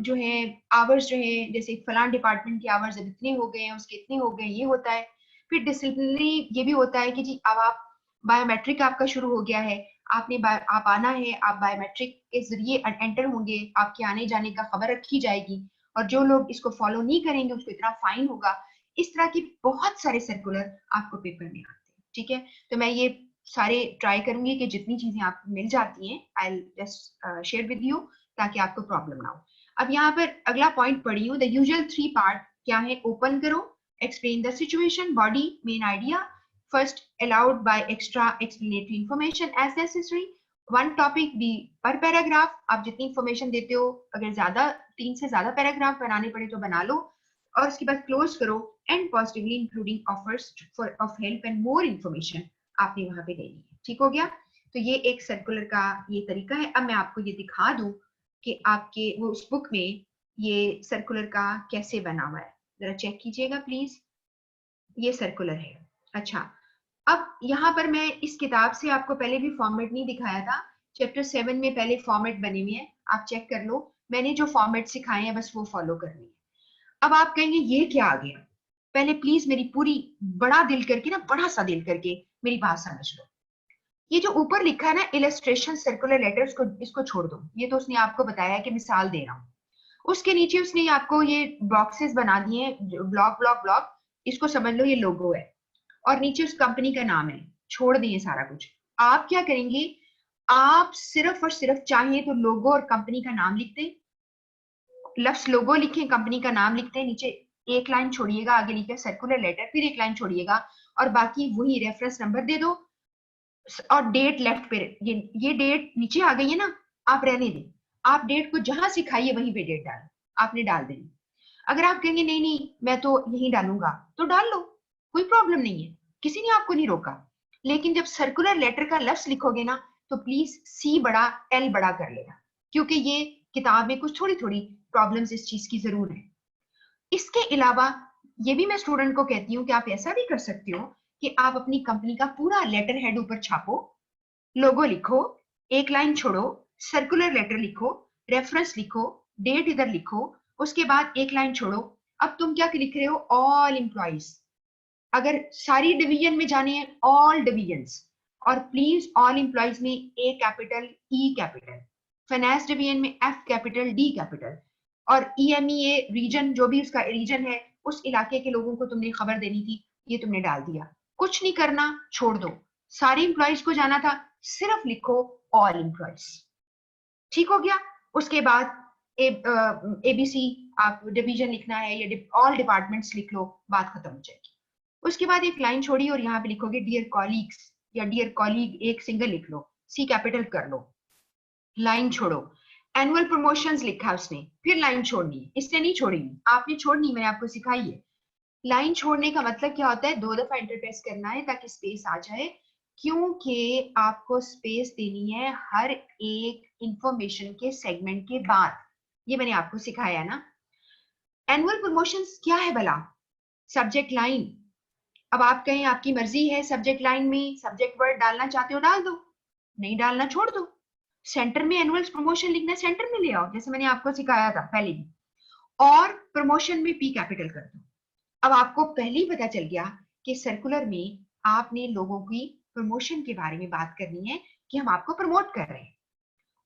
जो है आवर्स जो है, जैसे फलान डिपार्टमेंट के आवर्स अब इतने हो गए हैं, उसके इतने हो गए, ये होता है। फिर डिसिप्लिनरी ये भी होता है कि जी अब आप बायोमेट्रिक आपका शुरू हो गया है, आप आना है, आप बायोमेट्रिक के जरिए एंटर होंगे, आपके आने जाने का खबर रखी जाएगी, और जो लोग इसको फॉलो नहीं करेंगे उसको इतना फाइन होगा। इस तरह की बहुत सारे सर्कुलर आपको पेपर में आते हैं। ठीक है, तो मैं ये सारे ट्राई करूंगी कि जितनी चीजें आपको मिल जाती हैं I just share with you, ताकि आपको प्रॉब्लम ना हो। अब यहाँ पर अगला पॉइंट पढ़ी हूँ, द यूजुअल 3 पार्ट क्या है, ओपन करो, explain the situation, body, main idea, first allowed by extra explanatory information as necessary, 1 topic B पर पैराग्राफ। आप जितनी इंफॉर्मेशन देते हो, अगर ज्यादा 3 से ज्यादा पैराग्राफ बनाने पड़े तो बना लो, और उसके बाद क्लोज करो, and positively including offers of help and more information आपने वहां पे देनी है। ठीक हो गया, तो ये एक सर्कुलर का ये तरीका है। अब मैं आपको ये दिखा दूं कि आपके वो उस बुक में ये सर्कुलर का कैसे बना हुआ है, जरा चेक कीजिएगा प्लीज। ये सर्कुलर है। अच्छा, अब यहाँ पर मैं इस किताब से आपको पहले भी फॉर्मेट नहीं दिखाया था, चैप्टर 7 में पहले फॉर्मेट बने हुए हैं, आप चेक कर लो। मैंने जो फॉर्मेट सिखाए हैं बस वो फॉलो करनी है। अब आप कहेंगे ये क्या आ गया, पहले प्लीज मेरी पूरी बड़ा दिल करके ना, बड़ा सा दिल करके मेरी बात समझ लो। ये जो ऊपर लिखा है ना इलस्ट्रेशन सर्कुलर लेटर्स को, इसको छोड़ दो, ये तो उसने आपको बताया कि मिसाल दे रहा हूँ। उसके नीचे उसने आपको ये बॉक्सेस बना दिए, ब्लॉक ब्लॉक ब्लॉक, इसको समझ लो ये लोगो है, और नीचे उस कंपनी का नाम है। छोड़ दिए सारा कुछ। आप क्या करेंगे, आप सिर्फ और सिर्फ चाहे तो लोगो और कंपनी का नाम लिखते, लफ्ज लोगो लिखें, कंपनी का नाम लिखते हैं, नीचे एक लाइन छोड़िएगा, आगे लिखिए सर्कुलर लेटर, फिर एक लाइन छोड़िएगा और बाकी वही रेफरेंस नंबर दे दो और डेट लेफ्ट पे। ये डेट नीचे आ गई है ना, आप रहने दें, आप डेट को जहां सिखाइए वहीं पे डेट डालें, आपने डाल देनी। अगर आप कहेंगे नहीं नहीं मैं तो यहीं डालूंगा, तो डाल लो, कोई प्रॉब्लम नहीं है, किसी ने आपको नहीं रोका। लेकिन जब सर्कुलर लेटर का लफ्ज लिखोगे ना, तो प्लीज सी बड़ा एल बड़ा कर लेना, क्योंकि ये किताब में कुछ थोड़ी थोड़ी प्रॉब्लम्स इस चीज की जरूर है। इसके अलावा ये भी मैं स्टूडेंट को कहती हूँ कि आप ऐसा भी कर सकते हो कि आप अपनी कंपनी का पूरा लेटर हेड ऊपर छापो, लोगो लिखो, एक लाइन छोड़ो, सर्कुलर लेटर लिखो, रेफरेंस लिखो, डेट इधर लिखो, उसके बाद एक लाइन छोड़ो। अब तुम क्या लिख रहे हो, ऑल एम्प्लॉइज, अगर सारी डिवीजन में जाने हैं ऑल डिवीजन्स, और प्लीज ऑल एम्प्लॉइज में A capital E capital, finance division में एफ कैपिटल डी कैपिटल, और ईएमईए रीजन जो भी उसका रीजन है उस इलाके के लोगों को तुमने खबर देनी थी, ये तुमने डाल दिया। कुछ नहीं करना, छोड़ दो, सारी एम्प्लॉइज को जाना था, सिर्फ लिखो ऑल एम्प्लॉइज, ठीक हो गया। उसके बाद एबीसी आप डिवीजन लिखना है या ऑल डिपार्टमेंट्स लिख लो, बात खत्म हो जाएगी। उसके बाद एक लाइन छोड़ी और यहाँ पे लिखोगे डियर कॉलीग्स या डियर कॉलीग, एक सिंगल लिख लो, सी कैपिटल कर लो, लाइन छोड़ो। एनुअल प्रमोशंस लिखा उसने, फिर लाइन छोड़नी है, इसने नहीं छोड़ी, आपने छोड़नी, मैंने आपको सिखाई है। लाइन छोड़ने का मतलब क्या होता है, 2 दफा इंटरप्रेस करना है ताकि स्पेस आ जाए, क्योंकि आपको स्पेस देनी है हर एक इंफॉर्मेशन के सेगमेंट के बाद, ये मैंने आपको सिखाया ना। एनुअल प्रमोशंस क्या है भला, सब्जेक्ट लाइन, अब आप कहें आपकी मर्जी है, सब्जेक्ट लाइन में सब्जेक्ट वर्ड डालना चाहते हो डाल दो, नहीं डालना छोड़ दो। सेंटर में एनुअल प्रमोशन लिखना है, सेंटर में ले आओ, जैसे मैंने आपको सिखाया था पहले भी, और प्रमोशन में पी कैपिटल कर दो। अब आपको पहले ही पता चल गया कि सर्कुलर में आपने लोगों की प्रमोशन के बारे में बात करनी है कि हम आपको प्रमोट कर रहे हैं।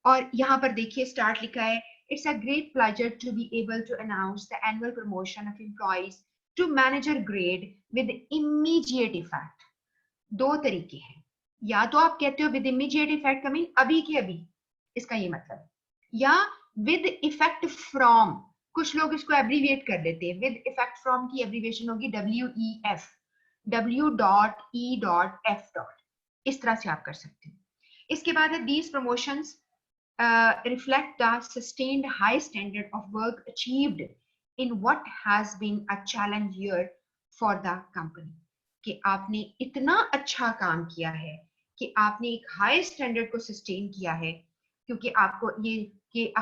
और यहाँ पर देखिए स्टार्ट लिखा है, it's a great pleasure to be able to announce the annual promotion of employees to manager grade with immediate effect. 2 तरीके हैं, या तो आप कहते हो विद इमीडिएट इफेक्ट का मीन अभी के अभी, इसका ये मतलब है, या विद इफेक्ट फ्रॉम, कुछ लोग इसको एब्रीविएट कर देते हैं, विद इफेक्ट फ्रॉम की एब्रीविएशन होगी WEF, W.E.F. इस तरह से आप कर सकते हो। इसके बाद है these promotions reflect the sustained high standard of work achieved in what has been a challenge year for the company, कि आपने इतना अच्छा काम किया है कि आपने एक हाई स्टैंडर्ड को सस्टेन किया है, क्योंकि आपको ये कि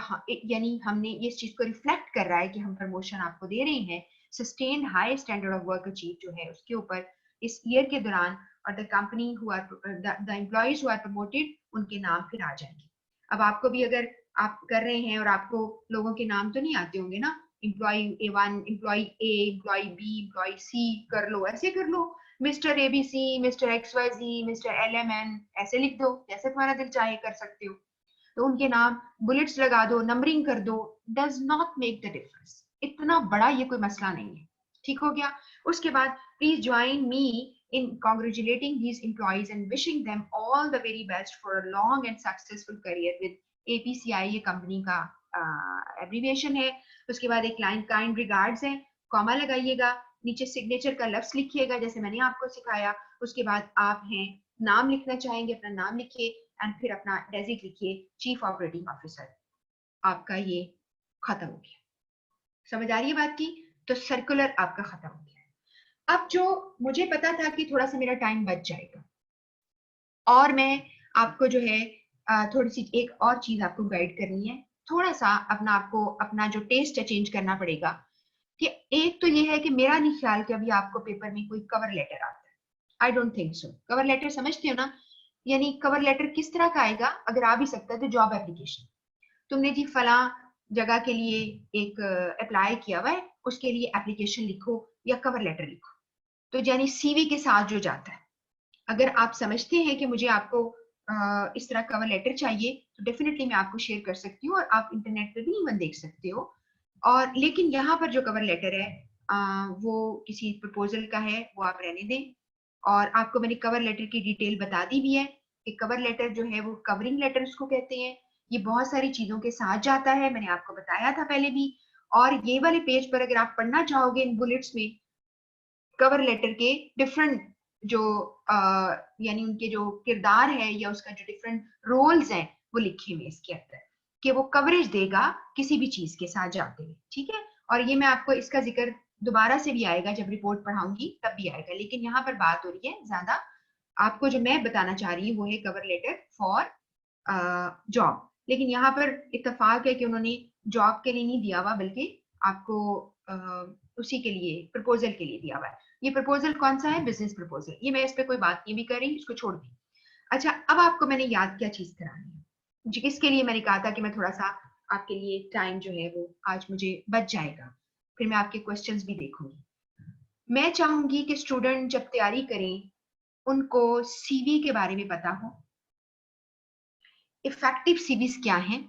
यानी हमने ये इस चीज को रिफ्लेक्ट कर रहा है कि हम प्रमोशन आपको दे रहे हैं, sustain high standard of work achieve जो है उसके ऊपर इस ईयर के दौरान, और the company who are the employees who are promoted उनके नाम फिर आ जाएंगे। अब आपको भी अगर आप कर रहे हैं और आपको लोगों के नाम तो नहीं आते होंगे ना, employee A1, employee A, employee B, employee C कर लो, ऐसे कर लो, mister ABC, mister XYZ, mister LMN, ऐसे लिख दो, जैसे तुम्हारा दिल चाहे कर सकते हो। तो उनके नाम बुलेट्स लगा दो, नंबरिंग कर दो, does not make the difference, इतना बड़ा ये कोई मसला नहीं है, ठीक हो गया। उसके बाद please join me in congratulating these employees and wishing them all the very best for a long and successful career with APCI, ये कंपनी का एब्रीविएशन है। उसके बाद एक लाइन काइंड रिगार्ड्स है, कॉमा लगाइएगा, नीचे सिग्नेचर का लफ्ज लिखिएगा जैसे मैंने आपको सिखाया। उसके बाद आप हैं नाम लिखना चाहेंगे, अपना नाम लिखिए एंड फिर अपना डेजिग लिखिए, चीफ ऑपरेटिंग ऑफिसर। आपका ये खत्म हो गया, समझ आ रही है बात की? तो सर्कुलर आपका खत्म हो गया। अब जो मुझे पता था कि थोड़ा सा मेरा टाइम बच जाएगा, और मैं आपको जो है थोड़ी सी एक और चीज आपको गाइड करनी है, थोड़ा सा अपना आपको अपना जो टेस्ट है चेंज करना पड़ेगा। कि एक तो ये है कि मेरा नहीं ख्याल कि अभी आपको पेपर में कोई कवर लेटर आता है, I don't think so. Cover letter समझते हो ना, यानी कवर लेटर किस तरह का आएगा, अगर आ भी सकता है तो जॉब एप्लीकेशन, तुमने जी फला जगह के लिए एक अप्लाई किया हुआ है, उसके लिए एप्लीकेशन लिखो या कवर लेटर लिखो, तो यानी सीवी के साथ जो जाता है। अगर आप समझते हैं कि मुझे आपको इस तरह कवर लेटर चाहिए तो डेफिनेटली मैं आपको शेयर कर सकती हूँ, और आप इंटरनेट पे भी इवन देख सकते हो। और लेकिन यहाँ पर जो कवर लेटर है वो किसी प्रपोजल का है, वो आप रहने दें। और आपको मैंने कवर लेटर की डिटेल बता दी भी है कि कवर लेटर जो है वो कवरिंग लेटर उसको कहते हैं, ये बहुत सारी चीजों के साथ जाता है, मैंने आपको बताया था पहले भी। और ये वाले पेज पर अगर आप पढ़ना चाहोगे इन बुलेट्स में कवर लेटर के डिफरेंट जो यानी उनके जो किरदार है या उसका जो डिफरेंट रोल्स हैं वो लिखे हुए इसके अंदर कि वो कवरेज देगा किसी भी चीज के साथ जाते हुए, ठीक है। और ये मैं आपको इसका जिक्र दोबारा से भी आएगा जब रिपोर्ट पढ़ाऊंगी तब भी आएगा, लेकिन यहाँ पर बात हो रही है ज्यादा आपको जो मैं बताना चाह रही हूँ वो है कवर लेटर फॉर जॉब। लेकिन यहाँ पर इत्तेफाक है कि उन्होंने जॉब के लिए नहीं दिया हुआ बल्कि आपको उसी के लिए प्रपोजल के लिए दिया हुआ है। ये प्रपोजल कौन सा है? Business proposal. ये मैं इस पे कोई बात नहीं भी कर रही, इसको छोड़ दी। अच्छा, अब आपको मैंने याद क्या चीज करानी है, जिसके लिए मैंने कहा था कि मैं थोड़ा सा आपके लिए टाइम जो है वो आज मुझे बच जाएगा, फिर मैं आपके क्वेश्चंस भी देखूंगी। मैं चाहूंगी कि स्टूडेंट जब तैयारी करें उनको सीवी के बारे में पता हो, इफेक्टिव सीवीज क्या हैं।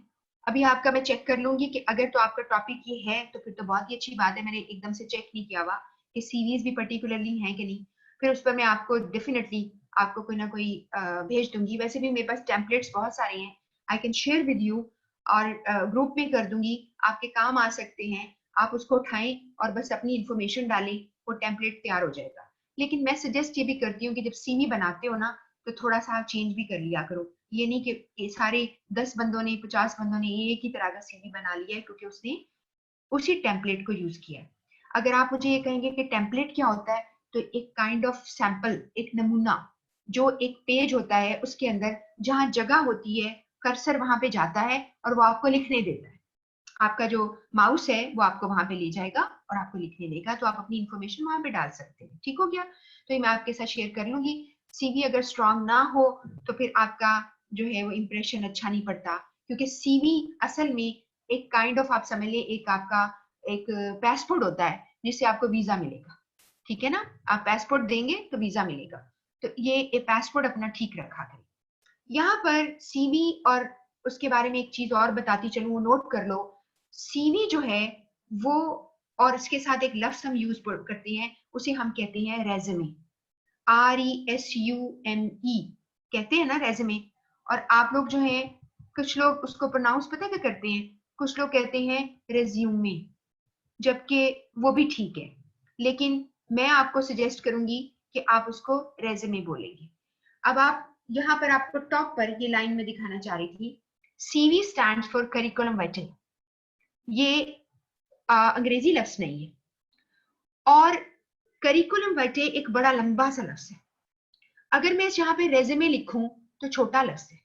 अभी आपका मैं चेक कर लूंगी कि अगर तो आपका टॉपिक ये है तो फिर तो बहुत ही अच्छी बात है, मैंने एकदम से चेक नहीं किया हुआ कि सीवीज भी पर्टिकुलरली हैं कि नहीं, फिर उस पर मैं आपको डेफिनेटली आपको कोई ना कोई भेज दूंगी। वैसे भी मेरे पास टेम्पलेट्स बहुत सारे हैं, I can share with you और ग्रुप में कर दूंगी, आपके काम आ सकते हैं। आप उसको उठाएं और बस अपनी इंफॉर्मेशन डालें, वो टेम्पलेट तैयार हो जाएगा। लेकिन मैं सजेस्ट ये भी करती हूँ कि जब सीवी बनाते हो ना तो थोड़ा सा चेंज भी कर लिया करो। ये नहीं कि सारे 10 बंदों ने 50 बंदों ने एक ही तरह का सीवी बना लिया है क्योंकि उसने उसी टेम्पलेट को यूज किया है। अगर आप मुझे ये कहेंगे कि टेम्पलेट क्या होता है, तो एक काइंड ऑफ सैंपल, एक नमूना, जो एक पेज होता है उसके अंदर जहां जगह होती है कर्सर वहां पे जाता है और वो आपको लिखने देता है। आपका जो माउस है वो आपको वहां पे ले जाएगा और आपको लिखने देगा, तो आप अपनी इंफॉर्मेशन वहां पे डाल सकते हैं। ठीक हो गया? तो ये मैं आपके साथ शेयर कर लूंगी। सीवी अगर स्ट्रांग ना हो तो फिर आपका जो है वो इंप्रेशन अच्छा नहीं पड़ता, क्योंकि सीवी असल में एक काइंड ऑफ आप समझ लिए एक आपका एक पासपोर्ट होता है जिससे आपको वीजा मिलेगा। ठीक है ना? आप पासपोर्ट देंगे तो वीजा मिलेगा, तो ये पासपोर्ट अपना ठीक रखा करें। यहाँ पर सीवी और उसके बारे में एक चीज और बताती चलूं, वो नोट कर लो। सीवी जो है वो और इसके साथ एक लफ्ज हम यूज करते हैं, उसे हम कहते हैं रेज़्यूमे। RESUME कहते हैं ना रेज़्यूमे। और आप लोग जो है कुछ लोग उसको प्रोनाउंस पता क्या करते हैं, कुछ लोग कहते हैं रेज्यूमे, जबकि वो भी ठीक है, लेकिन मैं आपको सजेस्ट करूंगी कि आप उसको रेज़्यूमे बोलेंगे। अब आप यहाँ पर आपको टॉप पर ये लाइन में दिखाना चाह रही थी, CV स्टैंड्स फॉर करिकुलम वाइटे। ये अंग्रेजी लफ्ज नहीं है, और करिकुलम वाइटे एक बड़ा लंबा सा लफ्ज है। अगर मैं यहाँ पे रेज़्यूमे लिखूं तो छोटा लफ्ज है।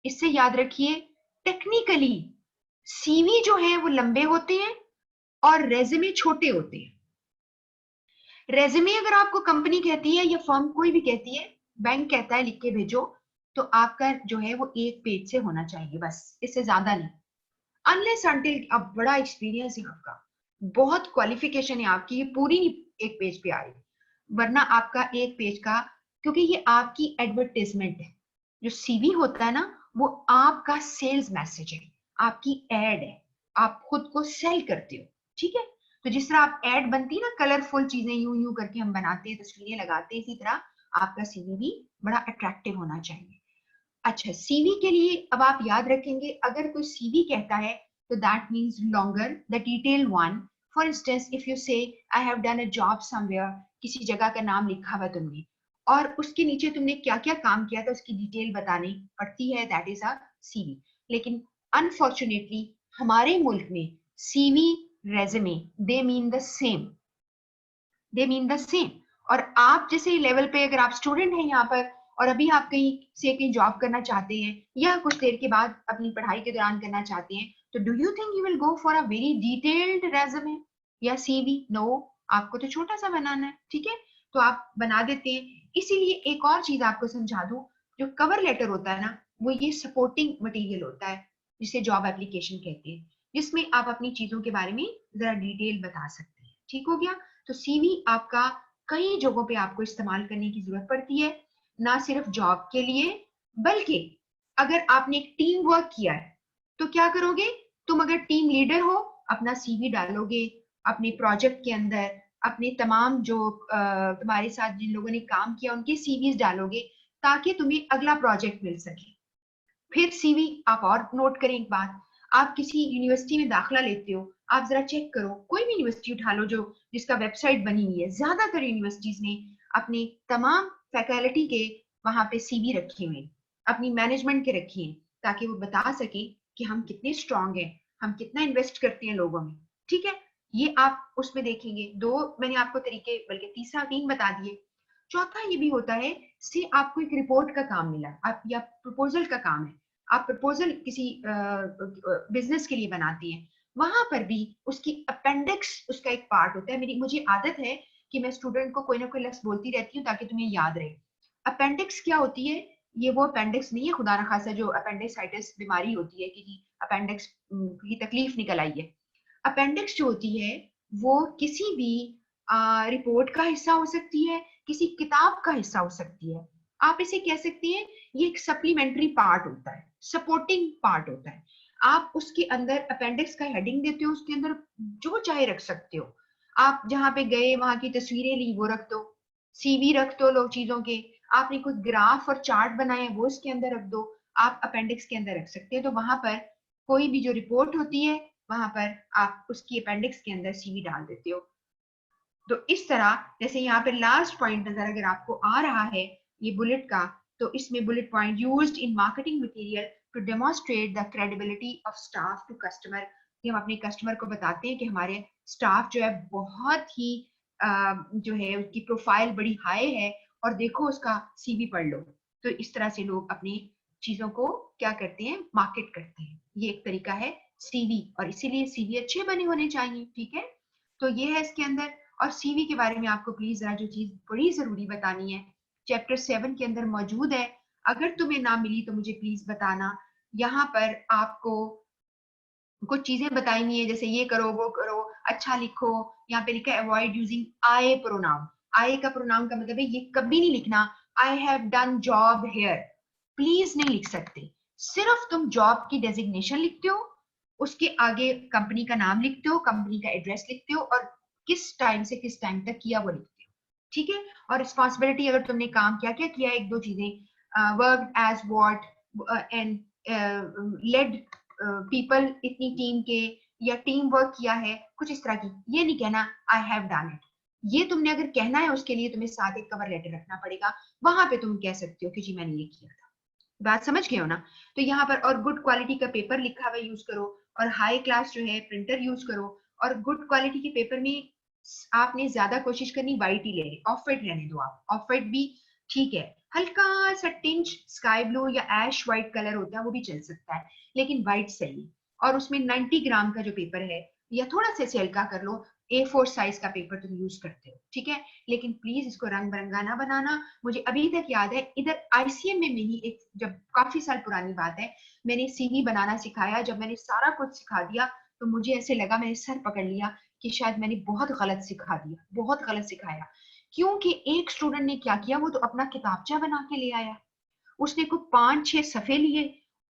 इससे याद रखिए, टेक्निकली सीवी जो है वो लंबे होते हैं और रेज़्यूमे छोटे होते हैं। रेज़्यूमे अगर आपको कंपनी कहती है या फर्म कोई भी कहती है, बैंक कहता है लिख के भेजो, तो आपका जो है वो एक पेज से होना चाहिए, बस इससे ज्यादा नहीं। अनलेस अंटिल अब बड़ा एक्सपीरियंस है आपका, बहुत क्वालिफिकेशन है आपकी, ये पूरी एक पेज पे आ रही, वरना आपका एक पेज का, क्योंकि ये आपकी एडवर्टाइजमेंट है। जो सीवी होता है ना वो आपका सेल्स मैसेज है, आपकी एड है, आप खुद को सेल करते हो। ठीक है? तो जिस तरह आप एड बनती है ना, कलरफुल चीजें यूं यूं करके हम बनाते हैं, तस्वीरें लगाते हैं, इसी तरह आपका सीवी भी बड़ा अट्रैक्टिव होना चाहिए। अच्छा, सीवी के लिए अब आप याद रखेंगे, अगर कोई सीवी कहता है तो that means longer the detail one. For instance if you say I have done a job somewhere, किसी जगह का नाम लिखा हुआ तुमने और उसके नीचे तुमने क्या क्या काम किया था उसकी डिटेल बतानी पड़ती है, दैट इज अ सीवी। लेकिन अनफॉर्चुनेटली हमारे मुल्क में CV resume they mean the same, they mean the same. और आप जैसे लेवल पे अगर आप स्टूडेंट हैं यहाँ पर और अभी आप कहीं से कहीं जॉब करना चाहते हैं या कुछ देर के बाद अपनी पढ़ाई के दौरान करना चाहते हैं, तो do you think you will go for a very detailed resume या सीवी? नो, आपको तो छोटा सा बनाना है। ठीक है? तो आप बना देते हैं। इसीलिए एक और चीज आपको समझा दूं, जो कवर लेटर होता है ना वो ये सपोर्टिंग मटेरियल होता है जिसे जॉब एप्लीकेशन कहते हैं, जिसमें आप अपनी चीजों के बारे में जरा डिटेल बता सकते हैं। ठीक हो गया? तो सीवी आपका कई जगहों पे आपको इस्तेमाल करने की जरूरत पड़ती है, ना सिर्फ जॉब के लिए, बल्कि अगर आपने एक टीम वर्क किया है तो क्या करोगे, तुम अगर टीम लीडर हो अपना सीवी डालोगे अपने प्रोजेक्ट के अंदर, अपने तमाम जो तुम्हारे साथ जिन लोगों ने काम किया उनके सीवीज डालोगे ताकि तुम्हें अगला प्रोजेक्ट मिल सके। फिर सीवी आप और नोट करें एक बात, आप किसी यूनिवर्सिटी में दाखिला लेते हो, आप जरा चेक करो, कोई भी यूनिवर्सिटी उठा लो जो जिसका वेबसाइट बनी हुई है, ज्यादातर यूनिवर्सिटीज ने अपने तमाम फैकल्टी के वहां पे सीवी रखे हुए हैं, अपनी मैनेजमेंट के रखे हैं, ताकि वो बता सके कि हम कितने स्ट्रांग हैं, हम कितना इन्वेस्ट करते हैं लोगों में। ठीक है, ये आप उसमें देखेंगे। दो मैंने आपको तरीके, बल्कि तीसरा 3 बता दिए। चौथा ये भी होता है, से आपको एक रिपोर्ट का काम मिला, आप या प्रपोजल का काम है, आप प्रपोजल किसी बिजनेस के लिए बनाती हैं, वहां पर भी उसकी अपेंडिक्स उसका एक पार्ट होता है। मेरी मुझे आदत है कि मैं स्टूडेंट को कोई ना कोई लफ्ज बोलती रहती हूँ ताकि तुम्हें याद रहे। अपेंडिक्स क्या होती है? ये वो अपेंडिक्स नहीं है खुदा न खासा जो अपेंडिसाइटिस बीमारी होती है कि अपेंडिक्स की तकलीफ निकल आई है। अपेंडिक्स जो होती है वो किसी भी रिपोर्ट का हिस्सा हो सकती है, किसी किताब का हिस्सा हो सकती है। आप इसे कह सकते हैं ये एक सप्लीमेंट्री पार्ट होता है, सपोर्टिंग पार्ट होता है। आप उसके अंदर अपेंडिक्स का हेडिंग देते हो, उसके अंदर जो चाहे रख सकते हो। आप जहां पे गए वहां की तस्वीरें ली वो रख दो, सीवी रख दो लोग चीजों के, आपने कुछ ग्राफ और चार्ट बनाए वो इसके अंदर रख दो, आप अपेंडिक्स के अंदर रख सकते हैं। तो वहां पर कोई भी जो रिपोर्ट होती है वहां पर आप उसकी अपेंडिक्स के अंदर सीवी डाल देते हो। तो इस तरह, जैसे यहाँ पे लास्ट पॉइंट नजर अगर आपको आ रहा है ये बुलेट का, तो इसमें bullet point used in marketing material to demonstrate the credibility of staff to customer, कि हम अपने कस्टमर को बताते हैं कि हमारे स्टाफ जो है बहुत ही जो है उसकी प्रोफाइल बड़ी हाई है, और देखो उसका सीवी पढ़ लो। तो इस तरह से लोग अपनी चीजों को क्या करते हैं, मार्केट करते हैं। ये एक तरीका है सीवी, और इसीलिए सीवी अच्छे बने होने चाहिए। ठीक है, तो ये है इसके अंदर। और सीवी के बारे में आपको प्लीज जरा जो चीज बड़ी जरूरी बतानी है, चैप्टर 7 के अंदर मौजूद है, अगर तुम्हें ना मिली तो मुझे प्लीज बताना। यहाँ पर आपको कुछ चीजें बताई है, जैसे ये करो वो करो, अच्छा लिखो। यहाँ पे लिखा है avoid using I pronoun. I का प्रोनाउन का मतलब है ये कभी नहीं लिखना I have done job here, please नहीं लिख सकते। सिर्फ तुम जॉब की डेजिग्नेशन लिखते हो, उसके आगे कंपनी का नाम लिखते हो, कंपनी का एड्रेस लिखते हो, और किस टाइम से किस टाइम तक किया वो लिखते हो। ठीक है, और रिस्पॉन्सिबिलिटी अगर तुमने काम क्या क्या किया, एक दो चीजें, work as what and led people, इतनी टीम के, या टीम वर्क किया है, कुछ इस तरह की। ये नहीं कहना आई हैव डन इट। ये तुमने अगर कहना है उसके लिए तुम्हें साथ एक कवर लेटर रखना पड़ेगा, वहां पे तुम कह सकते हो कि जी मैंने ये किया था। बात समझ गए हो ना? तो यहाँ पर और गुड क्वालिटी का पेपर लिखा हुआ यूज करो, और हाई क्लास जो है प्रिंटर यूज करो। और गुड क्वालिटी के पेपर में आपने ज्यादा कोशिश करनी व्हाइट ही लेने, ऑफ व्हाइट रहने दो आप, ऑफ व्हाइट भी ठीक है, हल्का सा टिंच स्काई ब्लू या ऐश व्हाइट कलर होता है वो भी चल सकता है, लेकिन व्हाइट सही है। और उसमें 90 ग्राम का जो पेपर है, या थोड़ा सा इसे हल्का कर लो, A4 साइज का पेपर तुम यूज करते हो, ठीक है, लेकिन प्लीज इसको रंग बिरंगा ना बनाना। मुझे अभी तक याद है इधर आईसीएम में मेरी एक, जब काफी साल पुरानी बात है, मैंने सीवी बनाना सिखाया, जब मैंने सारा कुछ सिखा दिया तो मुझे ऐसे लगा, मैंने सर पकड़ लिया कि शायद मैंने बहुत गलत सिखा दिया, बहुत गलत सिखाया। क्योंकि एक स्टूडेंट ने क्या किया, वो तो अपना किताबचा बना के ले आया, उसने कुछ 5-6 सफे लिए,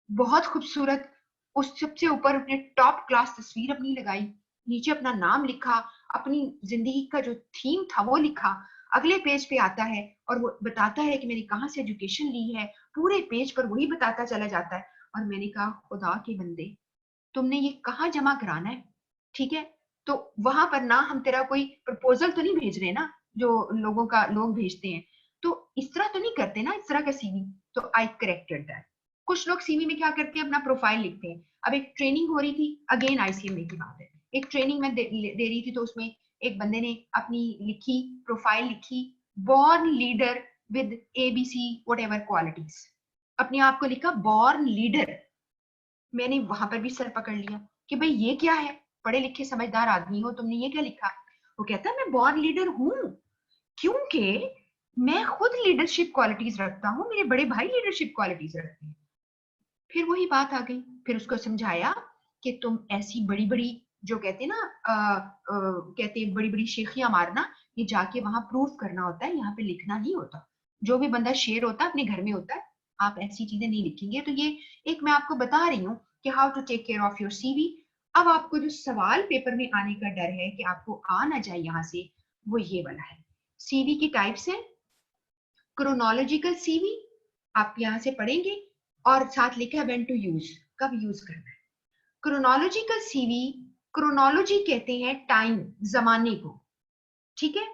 बहुत खूबसूरत, उस सबसे ऊपर अपने टॉप क्लास तस्वीर अपनी लगाई, नीचे अपना नाम लिखा, अपनी जिंदगी का जो थीम था वो लिखा। अगले पेज पे आता है और वो बताता है कि मैंने कहाँ से एजुकेशन ली है, पूरे पेज पर वही बताता चला जाता है। और मैंने कहा खुदा के बंदे, तुमने ये कहाँ जमा कराना है? ठीक है, तो वहां पर ना हम तेरा कोई प्रपोजल तो नहीं भेज रहे ना, जो लोगों का लोग भेजते हैं, तो इस तरह तो नहीं करते ना, इस तरह का सीवी। तो आई करेक्टेड दैट। कुछ लोग सीवी में क्या करते हैं, अपना प्रोफाइल लिखते हैं। अब एक ट्रेनिंग हो रही थी, अगेन आईसीएमए की बात है, एक ट्रेनिंग में दे रही थी, तो उसमें एक बंदे ने अपनी लिखी प्रोफाइल लिखी, born leader with ABC what ever qualities, अपने आप को लिखा बॉर्न लीडर। मैंने वहां पर भी सर पकड़ लिया कि भाई ये क्या है, पढ़े लिखे समझदार आदमी हो, तुमने ये क्या लिखा? वो कहता मैं बॉर्न लीडर हूं, क्योंकि मैं खुद लीडरशिप क्वालिटीज रखता हूँ, मेरे बड़े भाई लीडरशिप क्वालिटीज रखते हैं। फिर वही बात आ गई, फिर उसको समझाया कि तुम ऐसी बड़ी बड़ी, जो कहते हैं ना कहते हैं बड़ी बड़ी शेखियां मारना, ये जाके वहां प्रूफ करना होता है, यहाँ पे लिखना नहीं होता। जो भी बंदा शेर होता है अपने घर में होता है, आप ऐसी चीजें नहीं लिखेंगे। तो ये एक मैं आपको बता रही हूँ कि how to take care of your CV. अब आपको जो सवाल पेपर में आने का डर है कि आपको आ ना जाए यहाँ से, वो ये वाला है। सीवी की टाइप्स है, क्रोनोलॉजिकल सीवी आप यहाँ से पढ़ेंगे, और साथ लिखा है व्हेन टू यूज, कब यूज करना है। क्रोनोलॉजिकल सीवी, क्रोनोलॉजी कहते हैं टाइम, जमाने को, ठीक है।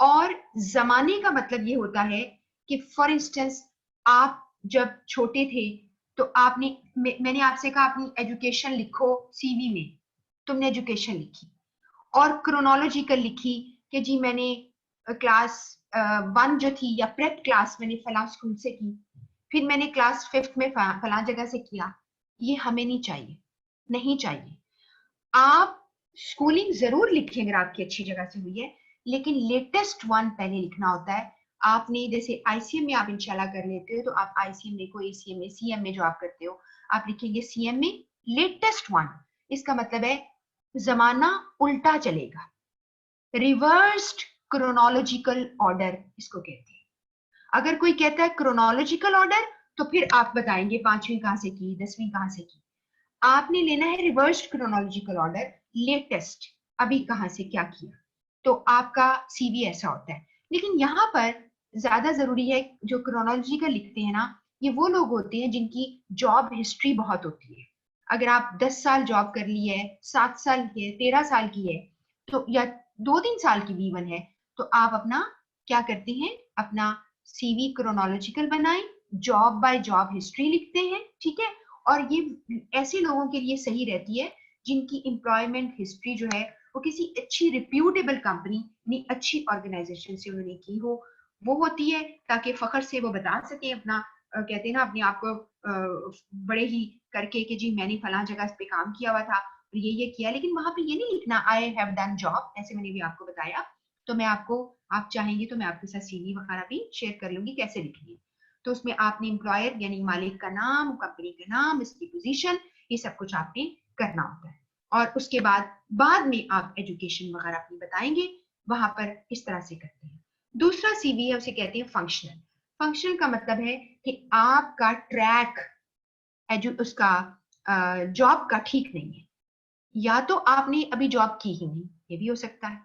और जमाने का मतलब ये होता है कि फॉर इंस्टेंस आप जब छोटे थे तो आपने मैंने आपसे कहा अपनी एजुकेशन लिखो सीवी में, तुमने एजुकेशन लिखी और क्रोनोलॉजिकल लिखी कि जी मैंने क्लास 1 जो थी या प्रेप क्लास मैंने फला स्कूल से की, फिर मैंने क्लास 5th में फला जगह से किया। ये हमें नहीं चाहिए, नहीं चाहिए। आप स्कूलिंग जरूर लिखें अगर आपकी अच्छी जगह से हुई है, लेकिन लेटेस्ट वन पहले लिखना होता है। आपने जैसे आईसीएम में आप इंशाल्लाह कर लेते हो तो आप आईसीएम में को एसीएम में सीएम में जो आप करते हो आप लिखेंगे सीएम में लेटेस्ट वन। इसका मतलब है जमाना उल्टा चलेगा, रिवर्स्ड क्रोनोलॉजिकल ऑर्डर इसको कहते हैं। अगर कोई कहता है क्रोनोलॉजिकल ऑर्डर तो फिर आप बताएंगे 5वीं कहां से की, 10वीं कहां से की। आपने लेना है रिवर्स क्रोनोलॉजिकल ऑर्डर, लेटेस्ट अभी कहां से क्या किया, तो आपका सीवी ऐसा होता है। लेकिन यहाँ पर ज्यादा जरूरी है जो क्रोनोलॉजिकल लिखते हैं ना, ये वो लोग होते हैं जिनकी जॉब हिस्ट्री बहुत होती है। अगर आप 10 साल जॉब कर ली है, 7 साल की है, 13 साल की है, तो या 2-3 साल की भी वन है, तो आप अपना क्या करते हैं, अपना सीवी क्रोनोलॉजिकल बनाएं, जॉब बाय जॉब हिस्ट्री लिखते हैं, ठीक है। और ये ऐसे लोगों के लिए सही रहती है जिनकी एम्प्लॉयमेंट हिस्ट्री जो है वो किसी अच्छी रिप्यूटेबल कंपनी यानी अच्छी ऑर्गेनाइजेशन से उन्होंने की हो, वो होती है, ताकि फखर से वो बता सके अपना कहते हैं ना अपने आप को बड़े ही करके कि जी मैंने फला जगह इस पे काम किया हुआ था, ये किया। लेकिन वहां पे ये नहीं लिखना आई हैव डन जॉब, ऐसे मैंने भी आपको बताया। तो मैं आपको, आप चाहेंगे तो मैं आपके साथ सीवी वगैरह भी शेयर कर लूंगी कैसे लिखनी है। तो उसमें आपने एम्प्लॉयर यानी मालिक का नाम, कंपनी का नाम, इसकी पोजीशन, ये सब कुछ आपने करना होता है। और उसके बाद में आप एजुकेशन वगैरह अपनी बताएंगे, वहां पर इस तरह से करते हैं। दूसरा सीवी है उसे कहते हैं फंक्शनल। फंक्शनल का मतलब है कि आपका ट्रैक उसका जॉब का ठीक नहीं है, या तो आपने अभी जॉब की ही नहीं, ये भी हो सकता है।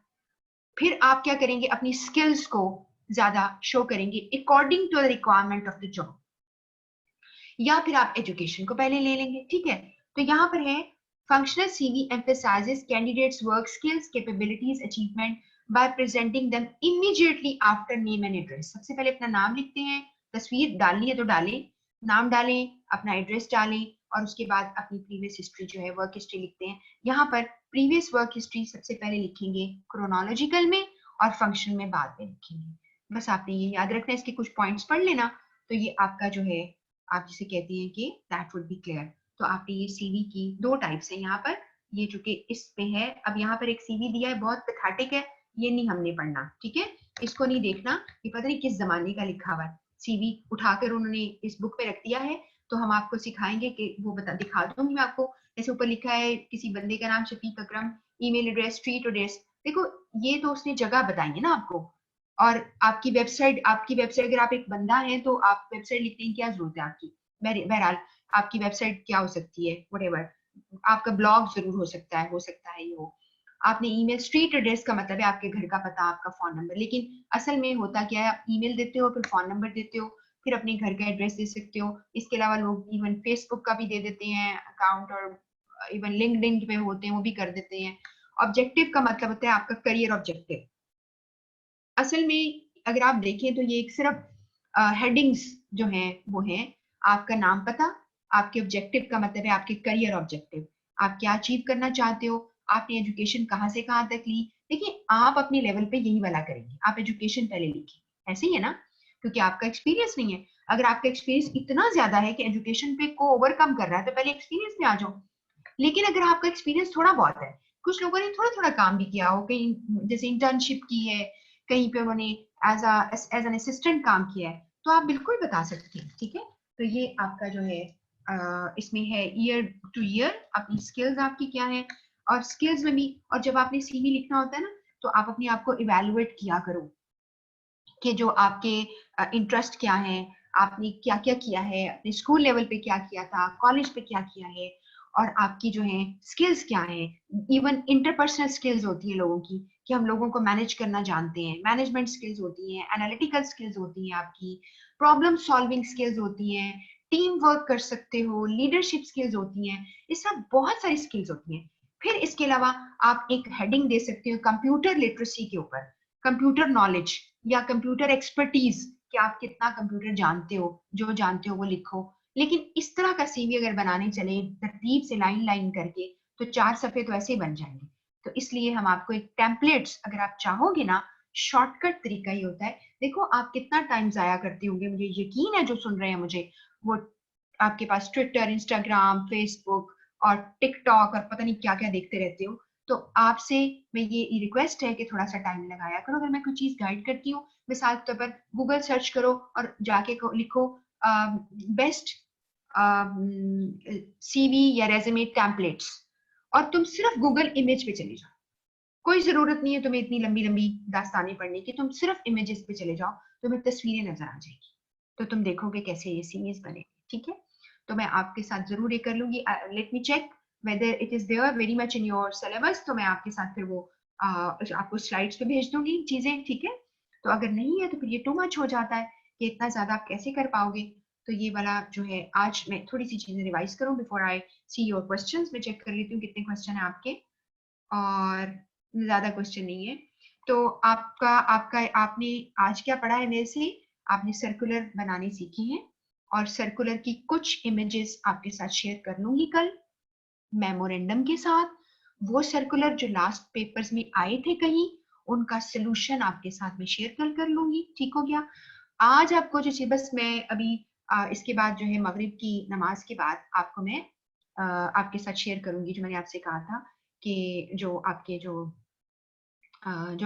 फिर आप क्या करेंगे, अपनी स्किल्स को ज्यादा शो करेंगे according to the requirement of the job, या फिर आप एजुकेशन को पहले ले लेंगे, ठीक है। तो यहाँ पर है functional CV emphasises candidates work skills capabilities achievement bye presenting them immediately after name and address. सबसे पहले अपना नाम लिखते हैं, तस्वीर डालनी है तो डालें, नाम डालें, अपना एड्रेस डालें, और उसके बाद अपनी प्रीवियस हिस्ट्री जो है वर्क हिस्ट्री लिखते हैं। यहाँ पर प्रीवियस वर्क हिस्ट्री सबसे पहले लिखेंगे क्रोनोलॉजिकल में और फंक्शन में बाद में लिखेंगे। बस आपने ये याद रखना है, इसके कुछ पॉइंट्स पढ़ लेना, तो ये आपका जो है आप जिसे कहते हैं कि दैट वुड बी क्लियर। तो आपने ये सीवी की 2 टाइप्स है यहाँ पर, ये जो कि इस पे है। अब यहाँ पर एक सीवी दिया है बहुत पैथेटिक है, ये नहीं हमने पढ़ना, ठीक है, इसको नहीं देखना, ये पता नहीं किस जमाने का लिखा हुआ है। सीवी उठाकर उन्होंने इस बुक पे रख दिया है, तो हम आपको सिखाएंगे कि वो बता दिखा दूंगी मैं आपको। जैसे ऊपर लिखा है किसी बंदे का नाम शफीक अकरम, ईमेल एड्रेस, स्ट्रीट एड्रेस, देखो ये तो उसने जगह बताई है ना आपको। और आपकी वेबसाइट अगर आप एक बंदा है तो आप वेबसाइट लिखने की क्या जरूरत है आपकी। बहरहाल आपकी वेबसाइट क्या हो सकती है, व्हाटएवर, आपका ब्लॉग जरूर हो सकता है ये हो। आपने ईमेल, स्ट्रीट एड्रेस का मतलब है आपके घर का पता, आपका फोन नंबर, लेकिन असल में होता क्या है, आप ईमेल देते हो, फिर फोन नंबर देते हो, फिर अपने घर का एड्रेस दे सकते हो। इसके अलावा लोग इवन फेसबुक का भी दे देते हैं अकाउंट, और इवन लिंक्डइन पे होते हैं वो भी कर देते हैं। ऑब्जेक्टिव का मतलब होता है आपका करियर ऑब्जेक्टिव। असल में अगर आप देखें तो ये एक सिर्फ हेडिंग्स जो हैं वो हैं, आपका नाम पता, आपके ऑब्जेक्टिव का मतलब है आपके करियर ऑब्जेक्टिव, आप क्या अचीव करना चाहते हो, आपने एजुकेशन कहाँ से कहाँ तक ली। देखिए आप अपने लेवल पे यही वाला करेंगे, आप एजुकेशन पहले लिखिए, ऐसे ही है ना, क्योंकि आपका एक्सपीरियंस नहीं है। अगर आपका एक्सपीरियंस इतना ज्यादा है कि एजुकेशन पे को ओवरकम कर रहा है तो पहले एक्सपीरियंस पे आ जाओ। लेकिन अगर आपका एक्सपीरियंस थोड़ा बहुत है, कुछ लोगों ने थोड़ा थोड़ा काम भी किया हो, कहीं जैसे इंटर्नशिप की है, कहीं पे उन्होंने एज एन असिस्टेंट काम किया है, तो आप बिल्कुल बता सकते हैं, ठीक है। तो ये आपका जो है इसमें है ईयर टू ईयर अपनी स्किल्स आपकी क्या है, और स्किल्स में भी, और जब आपने सीवी लिखना होता है ना, तो आप अपने आप को इवेलुएट किया करो कि जो आपके इंटरेस्ट क्या है, आपने क्या क्या किया है, अपने स्कूल लेवल पे क्या किया था, कॉलेज पे क्या किया है, और आपकी जो है स्किल्स क्या है। इवन इंटरपर्सनल स्किल्स होती है लोगों की, कि हम लोगों को मैनेज करना जानते हैं, मैनेजमेंट स्किल्स होती हैं, एनालिटिकल स्किल्स होती हैं, आपकी प्रॉब्लम सॉल्विंग स्किल्स होती हैं, टीम वर्क कर सकते हो, लीडरशिप स्किल्स होती हैं, ये सब बहुत सारी स्किल्स होती हैं। फिर इसके अलावा आप एक हेडिंग दे सकते हो कंप्यूटर लिटरेसी के ऊपर, कंप्यूटर नॉलेज या कंप्यूटर एक्सपर्टीज, कि आप कितना कंप्यूटर जानते हो, जो जानते हो वो लिखो। लेकिन इस तरह का सीवी अगर बनाने चले तरतीब से लाइन लाइन करके, तो 4 सफे तो ऐसे ही बन जाएंगे। तो इसलिए हम आपको एक टेम्पलेट्स, अगर आप चाहोगे ना, शॉर्टकट तरीका ही होता है। देखो आप कितना टाइम जाया करते होंगे, मुझे यकीन है जो सुन रहे हैं मुझे, वो आपके पास ट्विटर, इंस्टाग्राम, फेसबुक और टिकटॉक और पता नहीं क्या क्या देखते रहते हो। तो आपसे मैं ये रिक्वेस्ट है कि थोड़ा सा टाइम लगाया करो। अगर मैं कोई चीज गाइड करती हूँ, मिसाल के तौर पर गूगल सर्च करो और जाके लिखो बेस्ट सीवी या रेज्यूमे टेम्पलेट्स, और तुम सिर्फ गूगल इमेज पे चले जाओ। कोई जरूरत नहीं है तुम्हें इतनी लंबी लंबी दास्तानें पढ़ने की, तुम सिर्फ इमेजेस पे चले जाओ, तुम्हें तस्वीरें नजर आ जाएगी, तो तुम देखोगे कैसे ये सीरीज बने। ठीक है, तो मैं आपके साथ जरूर ये कर लूंगी। Let me check whether it is there very much in your syllabus, तो मैं आपके साथ फिर वो आपको स्लाइड्स पे भेज दूंगी चीजें। ठीक है, तो अगर नहीं है तो फिर ये टू मच हो जाता है कि इतना ज्यादा आप कैसे कर पाओगे। तो ये वाला जो है, आज मैं थोड़ी सी चीजें रिवाइज करूं before I see your questions. मैं चेक कर लेती हूँ कितने क्वेश्चन है आपके, और ज्यादा क्वेश्चन नहीं है। तो आपका आपका आपने आज क्या पढ़ा है मेरे से? आपने सर्कुलर बनाने सीखी हैं, और सर्कुलर की कुछ इमेजेस आपके साथ शेयर कर लूंगी कल मेमोरेंडम के साथ। वो सर्कुलर जो लास्ट पेपर्स में आए थे कहीं, उनका सोल्यूशन आपके साथ में शेयर कर लूंगी। ठीक हो गया? आज आपको जो चीज, बस मैं अभी इसके बाद जो है मगरिब की नमाज के बाद आपको मैं आपके साथ शेयर करूंगी जो मैंने आपसे कहा था कि जो आपके जो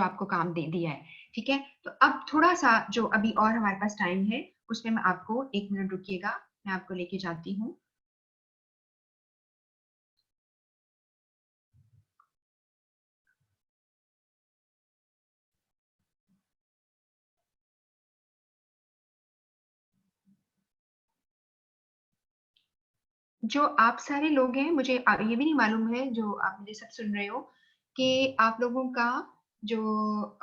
आपको काम दे दिया है। ठीक है, तो अब थोड़ा सा जो अभी और हमारे पास टाइम है, उसमें मैं आपको 1 मिनट रुकिएगा, मैं आपको लेके जाती हूँ। जो आप सारे लोग हैं, मुझे ये भी नहीं मालूम है, जो आप मुझे सब सुन रहे हो, कि आप लोगों का जो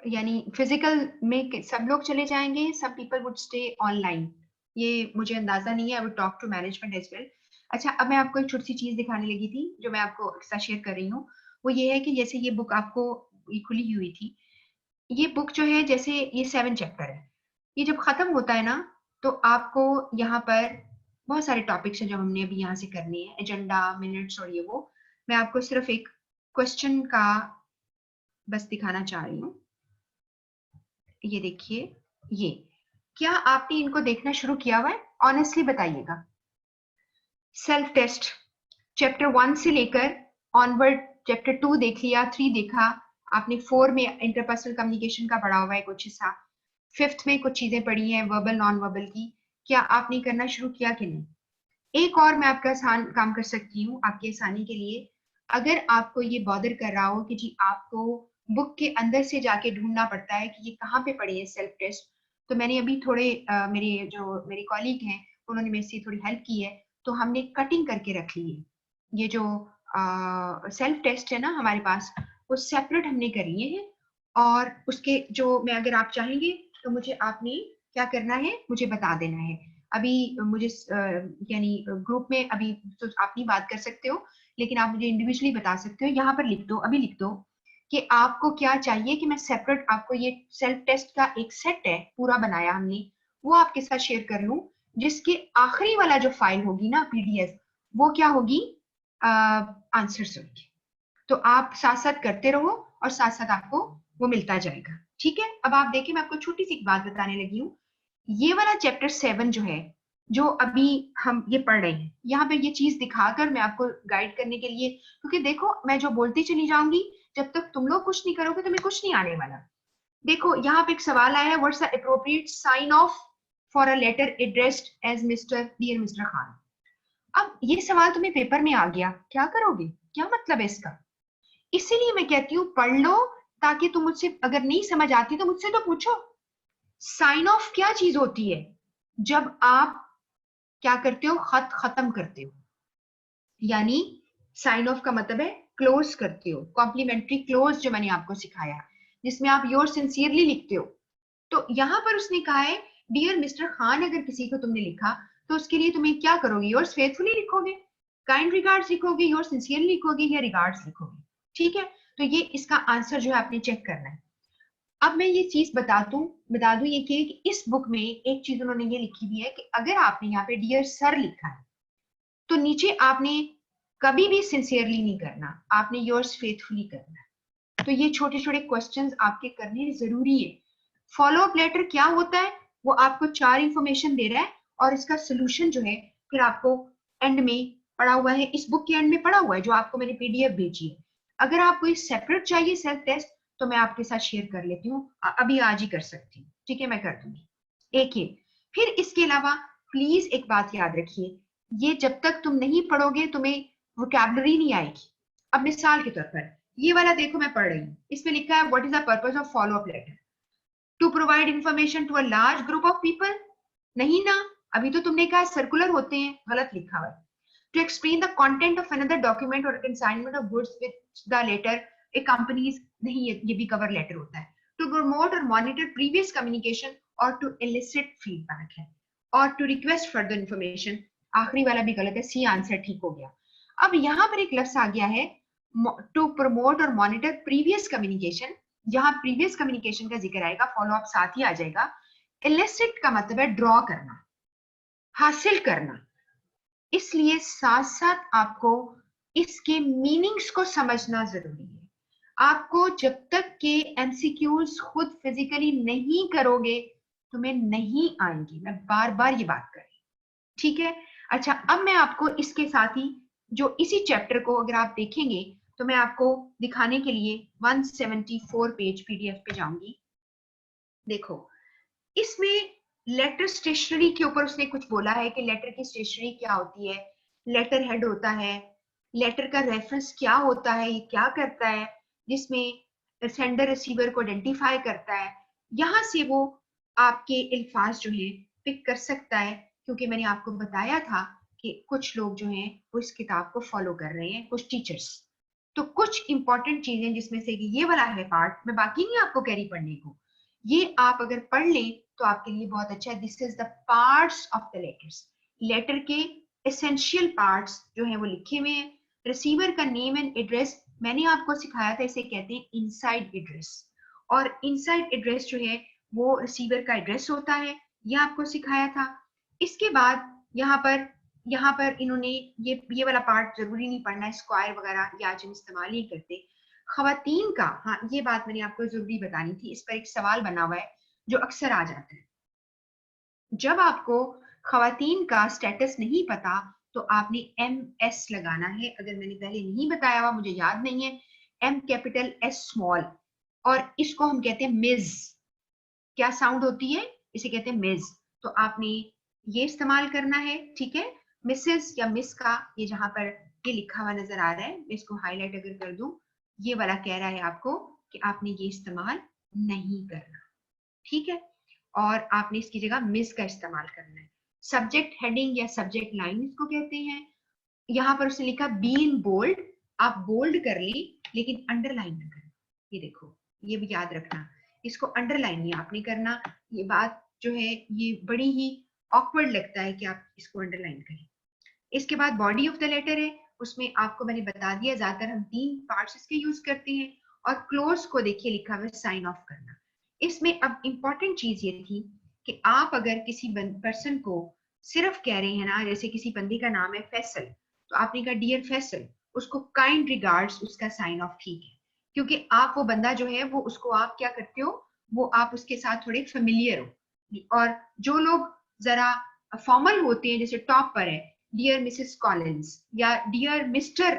यानी फिजिकल में सब लोग चले जाएंगे, सब पीपल वुड स्टे ऑनलाइन, ये मुझे अंदाजा नहीं है। I would talk to management as well. अच्छा, अब मैं आपको एक छोटी सी चीज दिखाने लगी थी जो मैं आपको साथ शेयर कर रही हूँ। वो ये है कि जैसे ये बुक आपको ये खुली हुई थी, ये बुक जो है, जैसे ये 7 चैप्टर है, ये जब खत्म होता है ना, तो आपको यहाँ पर बहुत सारे टॉपिक्स हैं जो हमने अभी यहाँ से करने हैं, एजेंडा, मिनट्स और ये वो। मैं आपको सिर्फ एक क्वेश्चन का बस दिखाना चाह रही हूँ। ये देखिए, ये क्या आपने इनको देखना शुरू किया हुआ है? ऑनेस्टली बताइएगा। सेल्फ टेस्ट चैप्टर 1 से लेकर ऑनवर्ड, चैप्टर 2 देख लिया, 3 देखा आपने, 4 में इंटरपर्सनल कम्युनिकेशन का पढ़ा हुआ है कुछ हिस्सा, 5th में कुछ चीजें पढ़ी हैं वर्बल नॉन वर्बल की। क्या आपने करना शुरू किया कि नहीं? एक और मैं आपका आसान काम कर सकती हूँ आपके आसानी के लिए। अगर आपको ये बॉदर कर रहा हो कि जी आपको बुक के अंदर से जाके ढूंढना पड़ता है कि ये कहाँ पे पड़ी है सेल्फ टेस्ट, तो मैंने अभी थोड़े मेरे कॉलीग हैं, उन्होंने मेरे से थोड़ी हेल्प की है, तो हमने कटिंग करके रख ली है। ये जो सेल्फ टेस्ट है ना हमारे पास, वो सेपरेट हमने कर लिए हैं। और उसके जो, मैं अगर आप चाहेंगे तो मुझे आपने क्या करना है मुझे बता देना है। अभी मुझे यानी ग्रुप में अभी तो आप नहीं बात कर सकते हो, लेकिन आप मुझे इंडिविजुअली बता सकते हो। यहाँ पर लिख दो, अभी लिख दो कि आपको क्या चाहिए कि मैं सेपरेट आपको ये सेल्फ टेस्ट का एक सेट है पूरा बनाया हमने, वो आपके साथ शेयर कर लूं, जिसके आखिरी वाला जो फाइल होगी ना पीडीएफ, वो क्या होगी? आंसर्स होगी। तो आप साथ साथ करते रहो और साथ साथ आपको वो मिलता जाएगा। ठीक है, अब आप देखिए, मैं आपको छोटी सी एक बात बताने लगी हूँ। ये वाला चैप्टर 7 जो है, जो अभी हम ये पढ़ रहे हैं, यहाँ पे ये चीज दिखाकर मैं आपको गाइड करने के लिए, क्योंकि देखो मैं जो बोलती चली जाऊंगी, जब तक तुम लोग कुछ नहीं करोगे तो मैं कुछ नहीं आने वाला। देखो यहाँ पे एक सवाल आया है, what's the appropriate sign off for a letter addressed as Mr dear Mr Khan. अब ये सवाल तुम्हें पेपर में आ गया, क्या करोगे? क्या मतलब है इसका? इसीलिए मैं कहती हूँ पढ़ लो, ताकि तुम मुझसे अगर नहीं समझ आती तो मुझसे तो पूछो। साइन ऑफ क्या चीज होती है? जब आप क्या करते हो, खत खत्म करते हो, यानी साइन ऑफ का मतलब है क्लोज करते हो, कॉम्प्लीमेंट्री क्लोज जो मैंने आपको सिखाया, जिसमें आप योर सिंसियरली लिखते हो। तो यहां पर उसने कहा है डियर मिस्टर खान अगर किसी को तुमने लिखा तो उसके लिए तुम्हें क्या करोगे, योर्स फेथफुली लिखोगे, काइंड रिगार्ड्स लिखोगे, योर्स सिंसियरली लिखोगे या रिगार्ड्स लिखोगे। ठीक है, तो ये इसका आंसर जो है आपने चेक करना है। अब मैं ये चीज बता दूं ये कि इस बुक में एक चीज उन्होंने ये लिखी हुई है कि अगर आपने यहाँ पे डियर सर लिखा है तो नीचे आपने कभी भी सिंसियरली नहीं करना, आपने योर्स फेथफुली करना है। तो ये छोटे छोटे क्वेश्चंस आपके करने जरूरी है। फॉलो अप लेटर क्या होता है, वो आपको 4 इंफॉर्मेशन दे रहा है और इसका सोल्यूशन जो है फिर आपको एंड में पड़ा हुआ है, इस बुक के एंड में पड़ा हुआ है जो आपको मैंने पीडीएफ भेजी है। अगर आपको इस सेपरेट चाहिए सेल्फ टेस्ट तो मैं आपके साथ शेयर कर लेती हूँ, अभी आज ही कर सकती हूँ। ठीक है, मैं कर दूंगी एक ही। फिर इसके अलावा प्लीज एक बात याद रखिए, ये जब तक तुम नहीं पढ़ोगे तुम्हें वोकैबुलरी नहीं आएगी। अब मिसाल के तौर पर ये वाला देखो, मैं पढ़ रही हूँ, इसमें लिखा है what is the purpose of follow up letter, to provide information to a large group of people. नहीं ना, अभी तो तुमने कहा सर्कुलर होते हैं, गलत लिखा हुआ है। To explain the content of another document और consignment of goods with the letter a companies, नहीं ये भी कवर लेटर होता है। टू प्रमोट और मॉनिटर प्रीवियस कम्युनिकेशन और टू एलिसिट फीडबैक है, और टू रिक्वेस्ट फर्दर इंफॉर्मेशन। आखिरी वाला भी गलत है, सी आंसर ठीक हो गया। अब यहाँ पर एक लफ्ज आ गया है टू प्रमोट और मॉनिटर प्रीवियस कम्युनिकेशन, जहां प्रीवियस कम्युनिकेशन का जिक्र आएगा फॉलो अप साथ ही आ जाएगा। इलिसिट का मतलब है ड्रॉ करना, हासिल करना, इसलिए साथ साथ आपको इसके मीनिंग्स को समझना जरूरी है। आपको जब तक के एमसीक्यूज खुद फिजिकली नहीं करोगे तुम्हें नहीं आएंगी, मैं बार बार ये बात कर रही हूँ। ठीक है, अच्छा अब मैं आपको इसके साथ ही जो इसी चैप्टर को अगर आप देखेंगे तो मैं आपको दिखाने के लिए 174 पेज पीडीएफ पे जाऊंगी। देखो इसमें लेटर स्टेशनरी के ऊपर उसने कुछ बोला है कि लेटर की स्टेशनरी क्या होती है, लेटर हेड होता है, लेटर का रेफरेंस क्या होता है, ये क्या करता है, जिसमें सेंडर रिसीवर को आइडेंटिफाई करता है। यहाँ से वो आपके अल्फाज जो है पिक कर सकता है, क्योंकि मैंने आपको बताया था कि कुछ लोग जो हैं वो इस किताब को फॉलो कर रहे हैं, कुछ टीचर्स। तो कुछ इंपॉर्टेंट चीजें जिसमें से कि ये वाला है पार्ट, मैं बाकी नहीं आपको कह रही पढ़ने को, ये आप अगर पढ़ लें तो आपके लिए बहुत अच्छा है। This is the parts of the letters, letter के एसेंशियल पार्ट्स जो है वो लिखे हुए हैं। रिसीवर का नेम एंड एड्रेस मैंने आपको सिखाया था, इसे कहते हैं इनसाइड एड्रेस, और इनसाइड एड्रेस जो है वो रिसीवर का एड्रेस होता है, ये आपको सिखाया था। इसके बाद यहाँ पर इन्होंने ये वाला पार्ट जरूरी नहीं पढ़ना है, स्क्वायर वगैरह ये आज हम इस्तेमाल नहीं करते। खवातीन का, हाँ ये बात मैंने आपको जरूरी बतानी थी, इस पर एक सवाल बना हुआ है जो अक्सर आ जाता है। जब आपको खवातीन का स्टेटस नहीं पता तो आपने MS लगाना है, अगर मैंने पहले नहीं बताया हुआ मुझे याद नहीं है, M कैपिटल S स्मॉल, और इसको हम कहते हैं मिज। क्या साउंड होती है, इसे कहते हैं मिज, तो आपने ये इस्तेमाल करना है। ठीक है, मिसेस या मिस का ये जहां पर ये लिखा हुआ नजर आ रहा है, मैं इसको हाईलाइट अगर कर दूं, ये वाला कह रहा है आपको कि आपने ये इस्तेमाल नहीं करना। ठीक है, और आपने इसकी जगह मिस का इस्तेमाल करना है। सब्जेक्ट हेडिंग या सब्जेक्ट लाइन इसको कहते हैं। यहाँ पर उसने लिखा बी इन बोल्ड, आप बोल्ड कर ली लेकिन अंडरलाइन ना करें, ये देखो ये भी याद रखना, इसको अंडरलाइन नहीं आपने करना। ये बात जो है ये बड़ी ही ऑकवर्ड लगता है कि आप इसको अंडरलाइन करें। इसके बाद बॉडी ऑफ द लेटर है, उसमें आपको मैंने बता दिया ज्यादातर हम 3 पार्ट्स इसके यूज करते हैं। और क्लोज को देखिए लिखा हुआ है साइन ऑफ करना। इसमें अब इंपॉर्टेंट चीज ये थी कि आप अगर किसी पर्सन को सिर्फ कह रहे हैं ना, जैसे किसी बंदे का नाम है फैसल, तो आपने कहा डियर फैसल, उसको काइंड रिगार्ड्स उसका साइन ऑफ ठीक है, क्योंकि आप वो बंदा जो है वो उसको आप क्या करते हो, वो आप उसके साथ थोड़े फेमिलियर हो। और जो लोग जरा फॉर्मल होते हैं, जैसे टॉप पर है डियर मिसेस कॉलिंस या डियर मिस्टर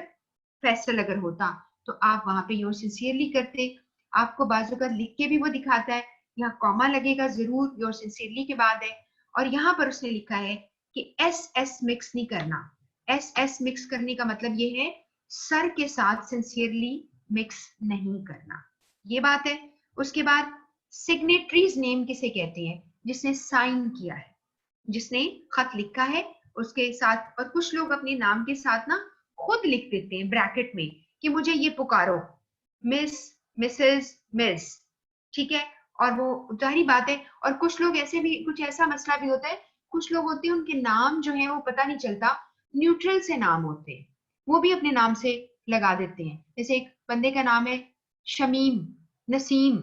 फैसल अगर होता तो आप वहां पे योर सिंसियरली करते। आपको बाजू का लिख के भी वो दिखाता है, यहाँ कॉमा लगेगा जरूर योर सिंसियरली के बाद है। और यहाँ पर उसने लिखा है कि SS मिक्स नहीं करना। SS मिक्स करने का मतलब ये है सर के साथ सिंसियरली मिक्स नहीं करना, ये बात है। उसके बाद सिग्नेटरीज नेम किसे कहते हैं, जिसने साइन किया है, जिसने खत लिखा है उसके साथ। और कुछ लोग अपने नाम के साथ ना खुद लिख देते हैं ब्रैकेट में कि मुझे ये पुकारो, मिस, मिसेस, मिस। ठीक है, और वो जाहिर बात है। और कुछ लोग ऐसे भी, कुछ ऐसा मसला भी होता है, कुछ लोग होते हैं उनके नाम जो है वो पता नहीं चलता, न्यूट्रल से नाम होते हैं, वो भी अपने नाम से लगा देते हैं। जैसे एक बंदे का नाम है शमीम, नसीम,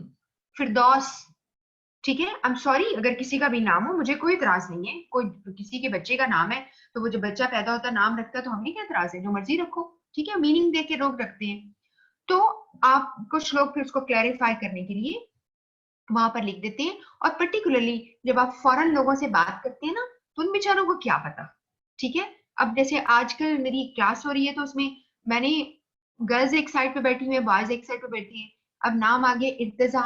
फिरदौस, ठीक है। आई एम सॉरी अगर किसी का भी नाम हो, मुझे कोई इतराज नहीं है, कोई किसी के बच्चे का नाम है तो वो जो बच्चा पैदा होता है नाम रखता है तो हमें क्या इतराज है, जो मर्जी रखो, ठीक है, मीनिंग दे के लोग रखते हैं। तो आप कुछ लोग फिर उसको क्लैरिफाई करने के लिए वहां पर लिख देते हैं। और पर्टिकुलरली जब आप फॉरेन लोगों से बात करते हैं ना, तो उन बेचारों को क्या पता, ठीक है। अब जैसे आजकल मेरी क्लास हो रही है तो उसमें मैंने गर्ल्स एक साइड पे बैठी हुई है, बॉयज एक साइड पे बैठी है। अब नाम आ गया इर्तिजा,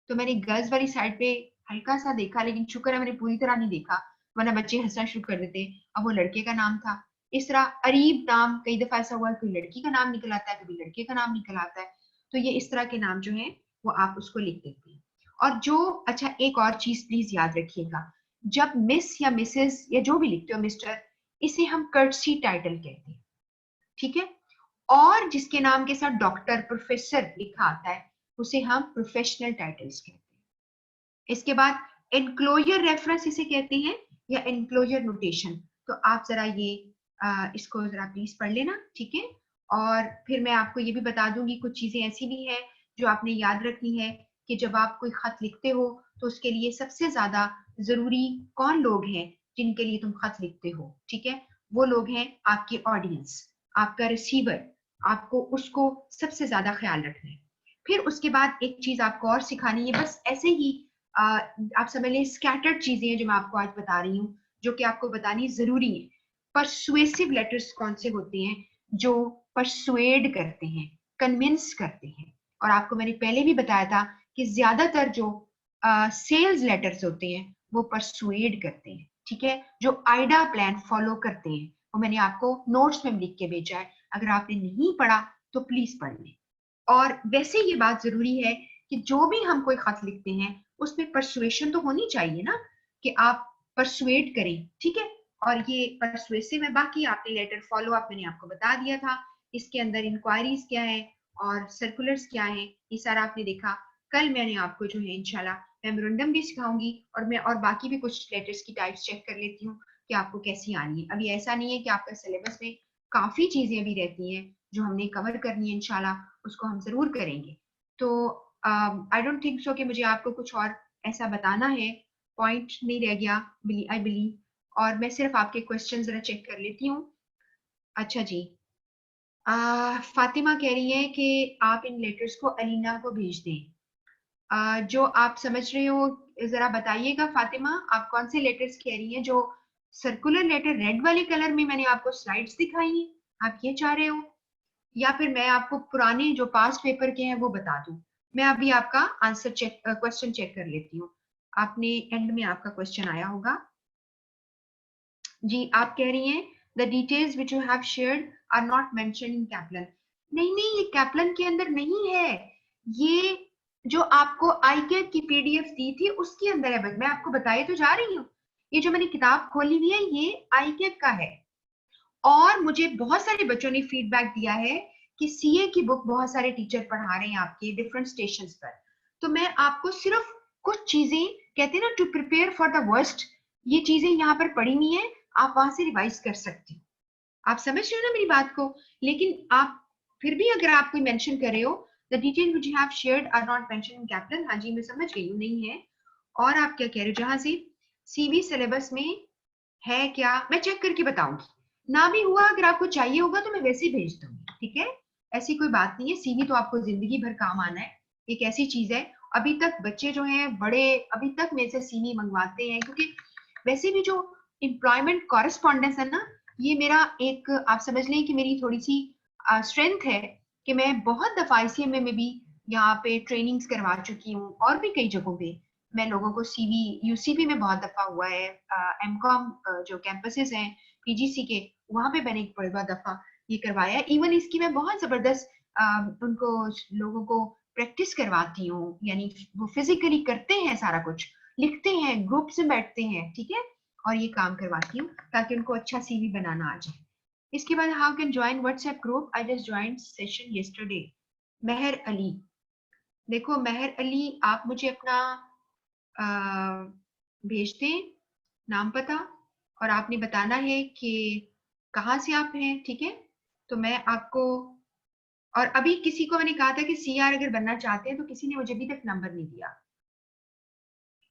तो मैंने गर्ल्स वाली साइड पे हल्का सा देखा, लेकिन शुक्र है मैंने पूरी तरह नहीं देखा, वरना बच्चे हंसना शुरू कर देते। अब वो लड़के का नाम था। इस तरह अरीब नाम, कई दफा ऐसा हुआ है कोई लड़की का नाम निकल आता है, कभी लड़के का नाम निकल आता है। तो ये इस तरह के नाम जो है वो आप उसको लिख देते हैं। और जो, अच्छा एक और चीज प्लीज याद रखिएगा, जब मिस या मिसेस या जो भी लिखते हो मिस्टर, इसे हम कर्टसी टाइटल कहते हैं, ठीक है। और जिसके नाम के साथ डॉक्टर, प्रोफेसर लिखा आता है उसे हम प्रोफेशनल टाइटल्स कहते हैं। इसके बाद एनक्लोजर रेफरेंस इसे कहते हैं, या एनक्लोजर नोटेशन। तो आप जरा ये इसको जरा प्लीज पढ़ लेना, ठीक है। और फिर मैं आपको ये भी बता दूंगी कुछ चीजें ऐसी भी है जो आपने याद रखनी है कि जब आप कोई खत लिखते हो तो उसके लिए सबसे ज्यादा जरूरी कौन लोग हैं जिनके लिए तुम खत लिखते हो, ठीक है। वो लोग हैं आपकी ऑडियंस, आपका रिसीवर, आपको उसको सबसे ज्यादा ख्याल रखना है। फिर उसके बाद एक चीज आपको और सिखानी है, बस ऐसे ही आप समझ लें स्कैटर्ड चीजें हैं जो मैं आपको आज बता रही हूँ, जो कि आपको बतानी जरूरी है। परसुएसिव लेटर्स कौन से होते हैं, जो परसुएड करते हैं, कन्विंस करते हैं। और आपको मैंने पहले भी बताया था कि ज्यादातर जो सेल्स लेटर्स होते हैं वो परसुएड करते हैं, ठीक है, जो आइडा प्लान फॉलो करते हैं। वो मैंने आपको नोट्स में लिख के भेजा है, अगर आपने नहीं पढ़ा तो प्लीज पढ़ लें। और वैसे ये बात जरूरी है कि जो भी हम कोई खत लिखते हैं उसमें परसुएशन तो होनी चाहिए ना, कि आप परसुएट करें, ठीक है। और ये परसुएसिव है। बाकी आपने लेटर फॉलो अप मैंने आपको बता दिया था, इसके अंदर इंक्वायरीज क्या है और सर्कुलर्स क्या है, ये सारा आपने देखा। कल मैंने आपको जो है इंशाल्लाह मेमोरेंडम भी सिखाऊंगी, और मैं और बाकी भी कुछ लेटर्स की टाइप्स चेक कर लेती हूँ कि आपको कैसी आनी है। अभी ऐसा नहीं है कि आपका सिलेबस में काफी चीजें भी रहती हैं जो हमने कवर करनी है, इंशाल्लाह उसको हम जरूर करेंगे। तो आई डोंट थिंक सो कि मुझे आपको कुछ और ऐसा बताना है, पॉइंट नहीं रह गया आई बिलीव। और मैं सिर्फ आपके क्वेश्चन जरा चेक कर लेती हूँ। अच्छा जी, फातिमा कह रही है कि आप इन लेटर्स को अलीना को भेज दें। जो आप समझ रहे हो जरा बताइएगा फातिमा, आप कौन से लेटर्स कह रही हैं? जो सर्कुलर लेटर रेड वाले कलर में मैंने आपको स्लाइड्स दिखाई हैं, आप ये चाह रहे हो, या फिर मैं आपको पुराने जो पास्ट पेपर के हैं वो बता दूं? मैं अभी आपका आंसर चेक, क्वेश्चन चेक कर लेती हूँ। आपने एंड में आपका क्वेश्चन आया होगा जी। आप कह रही हैं the details which you have shared are not mention in Kaplan. नहीं नहीं, ये कैप्लन के अंदर नहीं है, ये जो आपको आईकेप की पीडीएफ दी थी उसके अंदर है। मैं आपको बताई तो जा रही हूँ, ये जो मैंने किताब खोली हुई है ये आईकेप का है। और मुझे बहुत सारे बच्चों ने फीडबैक दिया है कि सीए की बुक बहुत सारे टीचर पढ़ा रहे हैं आपके डिफरेंट स्टेशंस पर। तो मैं आपको सिर्फ कुछ चीजें, कहते हैं ना to prepare for the worst, ये चीजें यहाँ पर पढ़ी हुई हैं, आप वहां से रिवाइज कर सकते हो। आप समझ रहे हो ना मेरी बात को? लेकिन आप फिर भी अगर आप कोई मेंशन कर रहे हो the detail which you have shared are not mention in captain, हाँ जी मैं समझ गई हूँ, नहीं है। और आप क्या कह रहे हो, जहां से सीवी सिलेबस में है क्या, मैं चेक करके बताऊंगी। ना भी हुआ, अगर आपको चाहिए होगा तो मैं वैसे ही भेज दूंगी, ठीक है। ऐसी कोई बात नहीं है, सीवी तो आपको जिंदगी भर काम आना है, एक ऐसी चीज है। अभी तक बच्चे जो हैं बड़े अभी तक मेरे से सीवी मंगवाते हैं, क्योंकि वैसे भी जो एम्प्लॉयमेंट कॉरेस्पॉन्डेंस है ना, ये मेरा एक, आप समझ लें कि मेरी थोड़ी सी स्ट्रेंथ है कि मैं बहुत दफा आईसीएमए में भी यहाँ पे ट्रेनिंग्स करवा चुकी हूँ, और भी कई जगहों पे मैं लोगों को सीवी, यूसीबी में बहुत दफा हुआ है, एमकॉम जो कैंपसेस हैं पीजीसी के, वहां पे मैंने एक बड़ा दफा ये करवाया है। इवन इसकी मैं बहुत जबरदस्त उनको लोगों को प्रैक्टिस करवाती हूँ, यानी वो फिजिकली करते हैं सारा कुछ, लिखते हैं, ग्रुप से बैठते हैं, ठीक है, और ये काम करवाती हूँ ताकि उनको अच्छा सीवी बनाना आ जाए। इसके बाद how can join WhatsApp group, I just join session yesterday. Mehar Ali, देखो मेहर अली, आप मुझे अपना भेज दें, नाम पता, और आपने बताना है कि कहाँ से आप हैं, ठीक है। तो मैं आपको, और अभी किसी को मैंने कहा था कि सीआर अगर बनना चाहते हैं, तो किसी ने मुझे अभी तक नंबर नहीं दिया।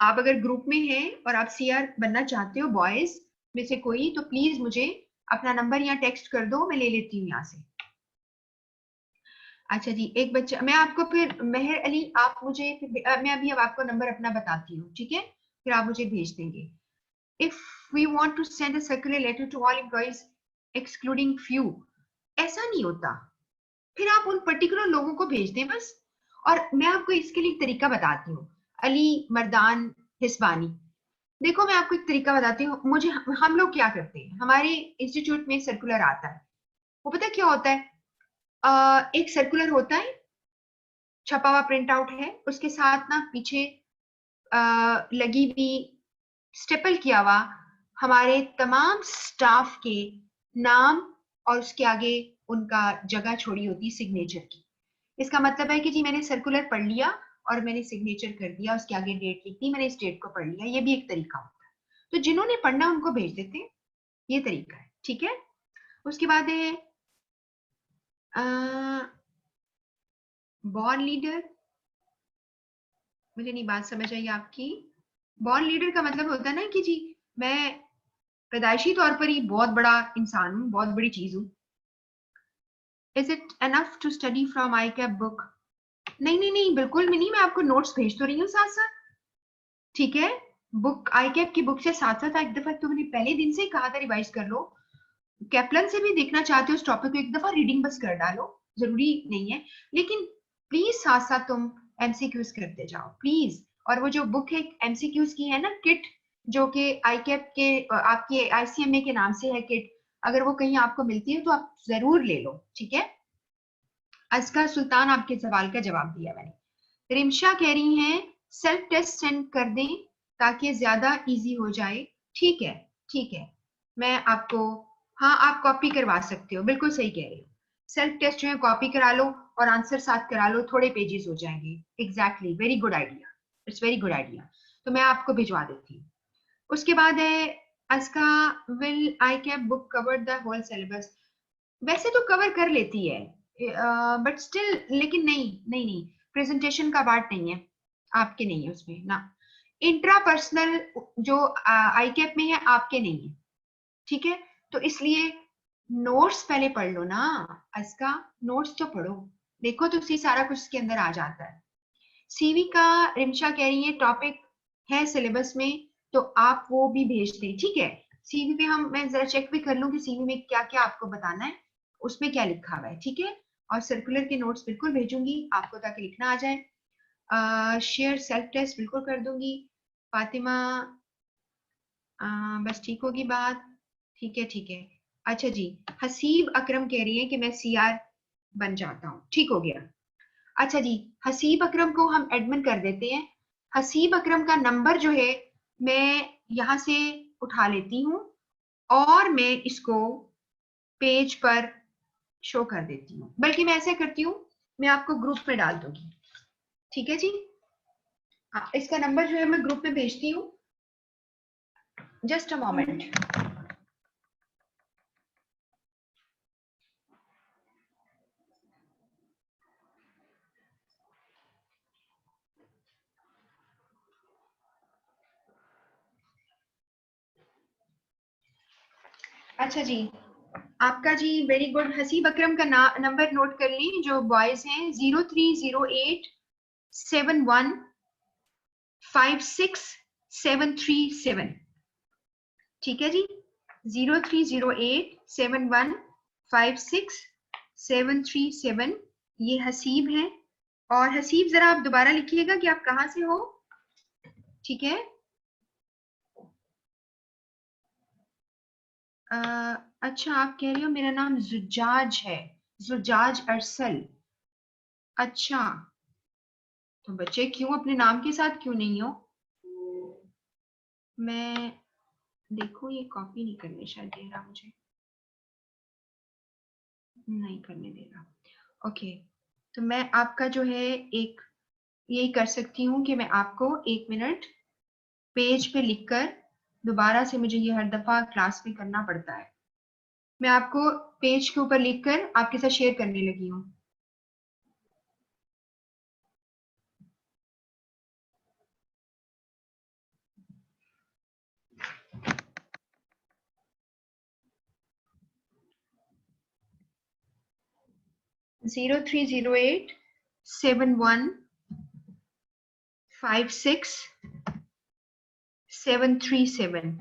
आप अगर ग्रुप में हैं और आप सीआर बनना चाहते हो बॉयज में से कोई, तो प्लीज मुझे अपना नंबर यहाँ टेक्स्ट कर दो, मैं ले लेती हूँ यहाँ से। अच्छा जी, एक बच्चा, मैं आपको फिर मेहर अली, आप मुझे फिर मैं अभी अब आपको नंबर अपना बताती हूँ, ठीक है, फिर आप मुझे भेज देंगे। If we want to send a circular letter to all employees excluding few, ऐसा नहीं होता, फिर आप उन पर्टिकुलर लोगों को भेज दें बस। और मैं आपको इसके लिए एक तरीका बताती हूँ, अली मर्दान हिस्बानी, देखो मैं आपको एक तरीका बताती हूँ। मुझे, हम लोग क्या करते हैं, हमारे इंस्टीट्यूट में सर्कुलर आता है, वो पता क्या होता है, एक सर्कुलर होता है, छपा हुआ प्रिंट आउट है, उसके साथ ना पीछे लगी हुई, स्टेपल किया हुआ हमारे तमाम स्टाफ के नाम, और उसके आगे उनका जगह छोड़ी होती सिग्नेचर की। इसका मतलब है कि जी मैंने सर्कुलर पढ़ लिया और मैंने सिग्नेचर कर दिया, उसके आगे डेट लिख दी, मैंने इस डेट को पढ़ लिया, ये भी एक तरीका होता है। तो जिन्होंने पढ़ना उनको भेज देते हैं, ये तरीका है, ठीक है। उसके बाद है बॉर्न लीडर, मुझे नहीं बात समझ आई आपकी। बॉर्न लीडर का मतलब होता है ना कि जी मैं पैदाइशी तौर पर ही बहुत बड़ा इंसान हूँ, बहुत बड़ी चीज हूँ। Is it enough to study from I cap book? नहीं नहीं नहीं, बिल्कुल भी नहीं, मैं आपको नोट्स भेज तो रही हूँ साथ साथ, ठीक है। बुक, आई कैप की बुक से साथ साथ एक दफा तो मैंने पहले दिन से ही कहा था रिवाइज कर लो। कैप्लन से भी देखना चाहते हो उस टॉपिक को, एक दफा रीडिंग बस कर डालो, जरूरी नहीं है, लेकिन प्लीज साथ साथ तुम एमसीक्यूज करते जाओ प्लीज। और वो जो बुक है एमसीक्यूज की है ना, किट, जो कि आई कैप के आपके आईसीएमए के नाम से है किट, अगर वो कहीं आपको मिलती है तो आप जरूर ले लो, ठीक है। असका सुल्तान, आपके सवाल का जवाब दिया मैंने। रिमशा कह रही हैं सेल्फ टेस्ट सेंड कर दें ताकि ज्यादा इजी हो जाए, ठीक है, ठीक है, मैं आपको, हाँ आप कॉपी करवा सकते हो, बिल्कुल सही कह रही हो, सेल्फ टेस्ट जो है कॉपी करा लो और आंसर साथ करा लो, थोड़े पेजेस हो जाएंगे। Exactly, very good idea, it's very good idea, तो मैं आपको भिजवा देती हूँ। उसके बाद है अस्का, will I cap book cover the whole syllabus? वैसे तो कवर कर लेती है, बट स्टिल, लेकिन नहीं नहीं नहीं, प्रेजेंटेशन का पार्ट नहीं है, आपके नहीं है उसमें ना, इंट्रापर्सनल जो आई कैप में है आपके नहीं है, ठीक है। तो इसलिए नोट्स पहले पढ़ लो ना, इसका नोट्स तो पढ़ो, देखो तो सी सारा कुछ इसके अंदर आ जाता है। सीवी का रिमशा कह रही है टॉपिक है सिलेबस में, तो आप वो भी भेज दें, ठीक है। सीवी पे हम, मैं जरा चेक भी कर लूं कि सीवी में क्या क्या आपको बताना है, उसमें क्या लिखा हुआ है, ठीक है। और सर्कुलर के नोट्स बिल्कुल भेजूंगी आपको ताकि लिखना आ जाए। शेयर सेल्फ टेस्ट बिल्कुल कर दूंगी। फातिमा, बस ठीक होगी बात, ठीक है ठीक है। अच्छा जी, हसीब अकरम कह रही है कि मैं सीआर बन जाता हूँ, ठीक हो गया। अच्छा जी, हसीब अकरम को हम एडमिन कर देते हैं। हसीब अकरम का नंबर जो है मैं यहाँ से उठा लेती हूँ और मैं इसको पेज पर शो कर देती हूँ, बल्कि मैं ऐसा करती हूँ, मैं आपको ग्रुप में डाल दूंगी, ठीक है जी। हाँ, इसका नंबर जो है मैं ग्रुप में भेजती हूँ, जस्ट अ मोमेंट। अच्छा जी, आपका जी वेरी गुड, हसीब अकरम का नंबर नोट कर ली, जो बॉयज हैं 0308715677, ठीक है जी, 0308715677, ये हसीब है। और हसीब जरा आप दोबारा लिखिएगा कि आप कहाँ से हो, ठीक है। अच्छा, आप कह रहे हो मेरा नाम जुजाज है, जुजाज अरसल, अच्छा, तो बच्चे क्यों अपने नाम के साथ क्यों नहीं हो? मैं, देखो ये कॉपी नहीं करने शायद दे रहा मुझे, नहीं करने दे रहा, ओके। तो मैं आपका जो है एक यही कर सकती हूँ कि मैं आपको 1 मिनट पेज पे लिखकर दोबारा से मुझे ये हर दफा क्लास में करना पड़ता है। मैं आपको पेज के ऊपर लिखकर आपके साथ शेयर करने लगी हूँ। जीरो 03087156 737।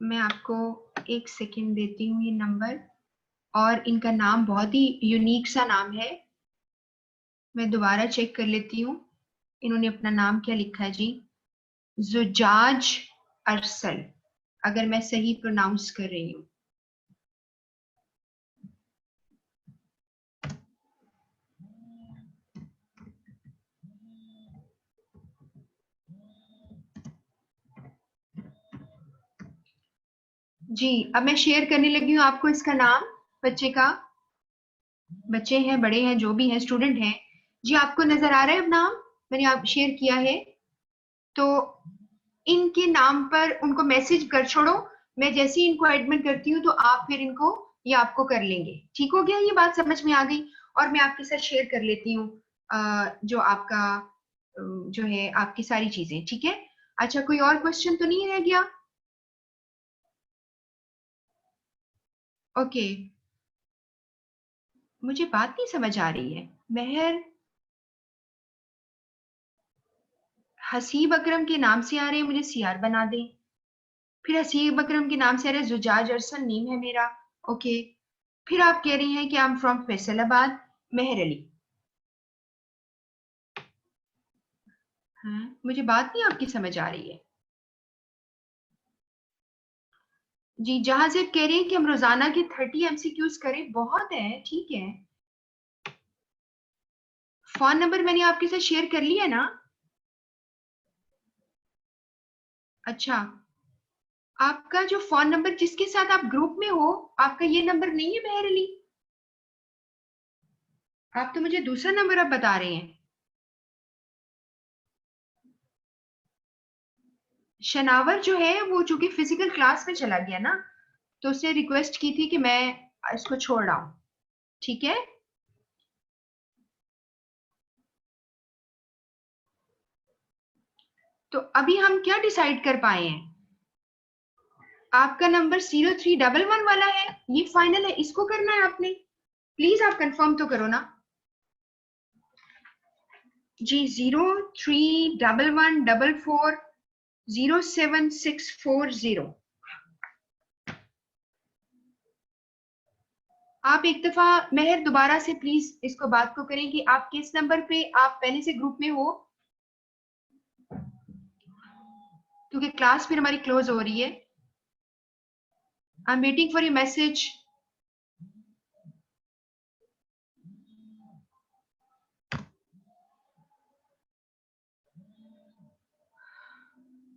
मैं आपको एक सेकेंड देती हूँ ये नंबर, और इनका नाम बहुत ही यूनिक सा नाम है। मैं दोबारा चेक कर लेती हूँ इन्होंने अपना नाम क्या लिखा है जी। जुजाज अरसल, अगर मैं सही प्रोनाउंस कर रही हूँ। जी अब मैं शेयर करने लगी हूँ आपको इसका नाम बच्चे का। बच्चे हैं, बड़े हैं, जो भी हैं, स्टूडेंट हैं जी। आपको नजर आ रहा है अब नाम मैंने आप शेयर किया है, तो इनके नाम पर उनको मैसेज कर छोड़ो। मैं जैसे ही इनको एडमिट करती हूँ तो आप फिर इनको ये आपको कर लेंगे। ठीक हो गया, ये बात समझ में आ गई। और मैं आपके साथ शेयर कर लेती हूँ जो आपका जो है आपकी सारी चीजें। ठीक है, अच्छा कोई और क्वेश्चन तो नहीं रह गया? ओके, मुझे बात नहीं समझ आ रही है। महर हसीब अकरम के नाम से आ रहे हैं, मुझे सीआर बना दें। फिर हसीब अकरम के नाम से आ रहा है जुजाज अरसल, नेम है मेरा। ओके, फिर आप कह रही हैं कि आई एम फ्रॉम फैसलाबाद, महर अली। हाँ, मुझे बात नहीं आपकी समझ आ रही है जी। जहां से कह रहे हैं कि हम रोजाना के 30 एमसीक्यूज करें, बहुत है, ठीक है। फोन नंबर मैंने आपके साथ शेयर कर लिया ना? अच्छा, आपका जो फोन नंबर जिसके साथ आप ग्रुप में हो, आपका ये नंबर नहीं है महर अली? आप तो मुझे दूसरा नंबर अब बता रहे हैं। शनावर जो है वो चूंकि फिजिकल क्लास में चला गया ना, तो उसने रिक्वेस्ट की थी कि मैं इसको छोड़ रहा हूं। ठीक है, तो अभी हम क्या डिसाइड कर पाए हैं? आपका नंबर 0311 वाला है, ये फाइनल है, इसको करना है आपने। प्लीज आप कंफर्म तो करो ना जी। 0311440760। आप एक दफा मेहर दोबारा से प्लीज इसको बात को करें कि आप किस नंबर पे आप पहले से ग्रुप में हो, क्योंकि क्लास फिर हमारी क्लोज हो रही है। I am waiting for your message.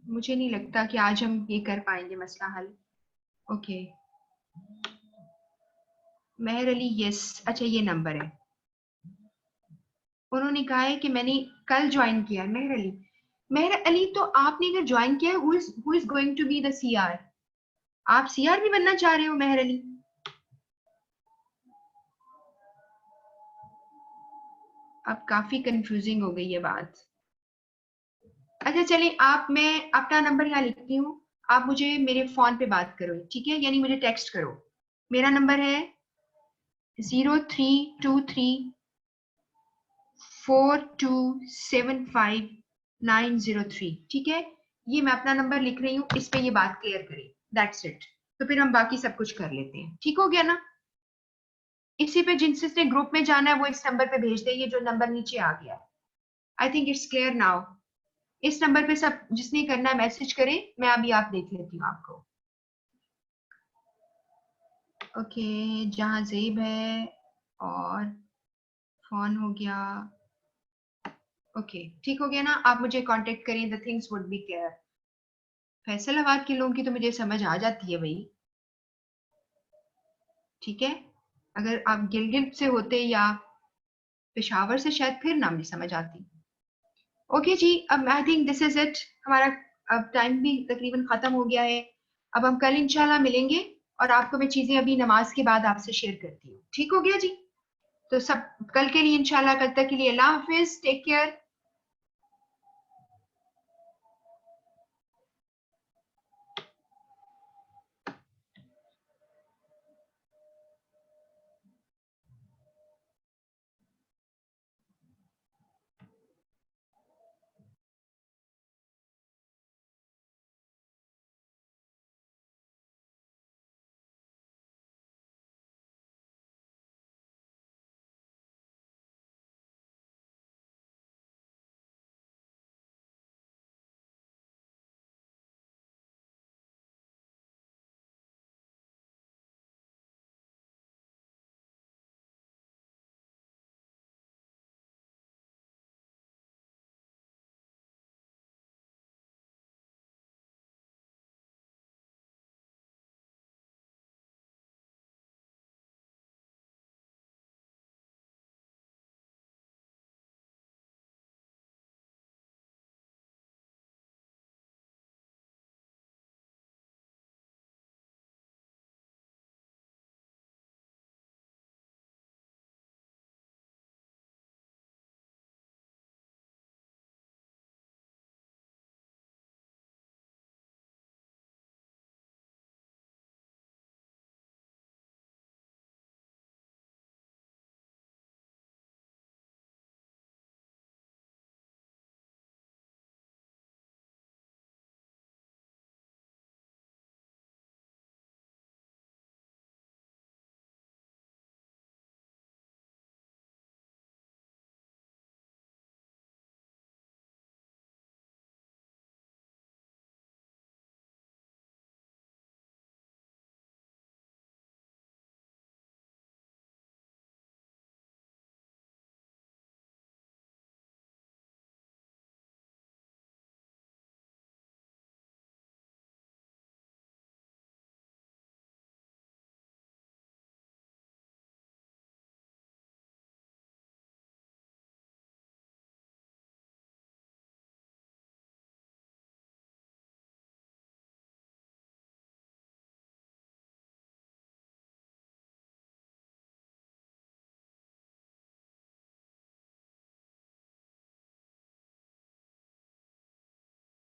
मुझे नहीं लगता कि आज हम ये कर पाएंगे मसला हल। ओके, मेहर अली, यस, अच्छा ये नंबर है। उन्होंने कहा है कि मैंने कल ज्वाइन किया है। मेहर अली, मेहर अली, तो आपने अगर ज्वाइन किया है, who is going to be the CR? आप सीआर भी बनना चाह रहे हो मेहर अली? अब काफी कंफ्यूजिंग हो गई ये बात। अच्छा चलिए, आप, मैं अपना नंबर यहाँ लिखती हूँ, आप मुझे मेरे फोन पे बात करो, ठीक है, यानी मुझे टेक्स्ट करो। मेरा नंबर है 03234275 903। ठीक है, ये मैं अपना नंबर लिख रही हूँ, इस पे ये बात क्लियर करें। दैट्स इट, तो फिर हम बाकी सब कुछ कर लेते हैं। ठीक हो गया ना? इसी पे जिनसे ग्रुप में जाना है वो इस नंबर पे भेज दे, ये जो नंबर नीचे आ गया। I think it's clear now. इस नंबर पे सब जिसने करना है मैसेज करें, मैं अभी आप देख लेती हूँ आपको। ओके, जहाँ जेब है और फोन हो गया। ओके, ठीक हो गया ना? आप मुझे कांटेक्ट करें, the things would be clear. Faisalabad के लोगों की तो मुझे समझ आ जाती है भाई। ठीक है, अगर आप गिलगित से होते या पेशावर से, शायद फिर नाम नहीं समझ आती। ओके जी, अब I think this is it. हमारा अब टाइम भी तकरीबन खत्म हो गया है। अब हम कल इंशाल्लाह मिलेंगे और आपको मैं चीजें अभी नमाज के बाद आपसे शेयर करती हूँ। ठीक हो गया जी? तो सब कल के लिए इंशाल्लाह, कल तक के लिए अल्लाह हाफिज, टेक केयर।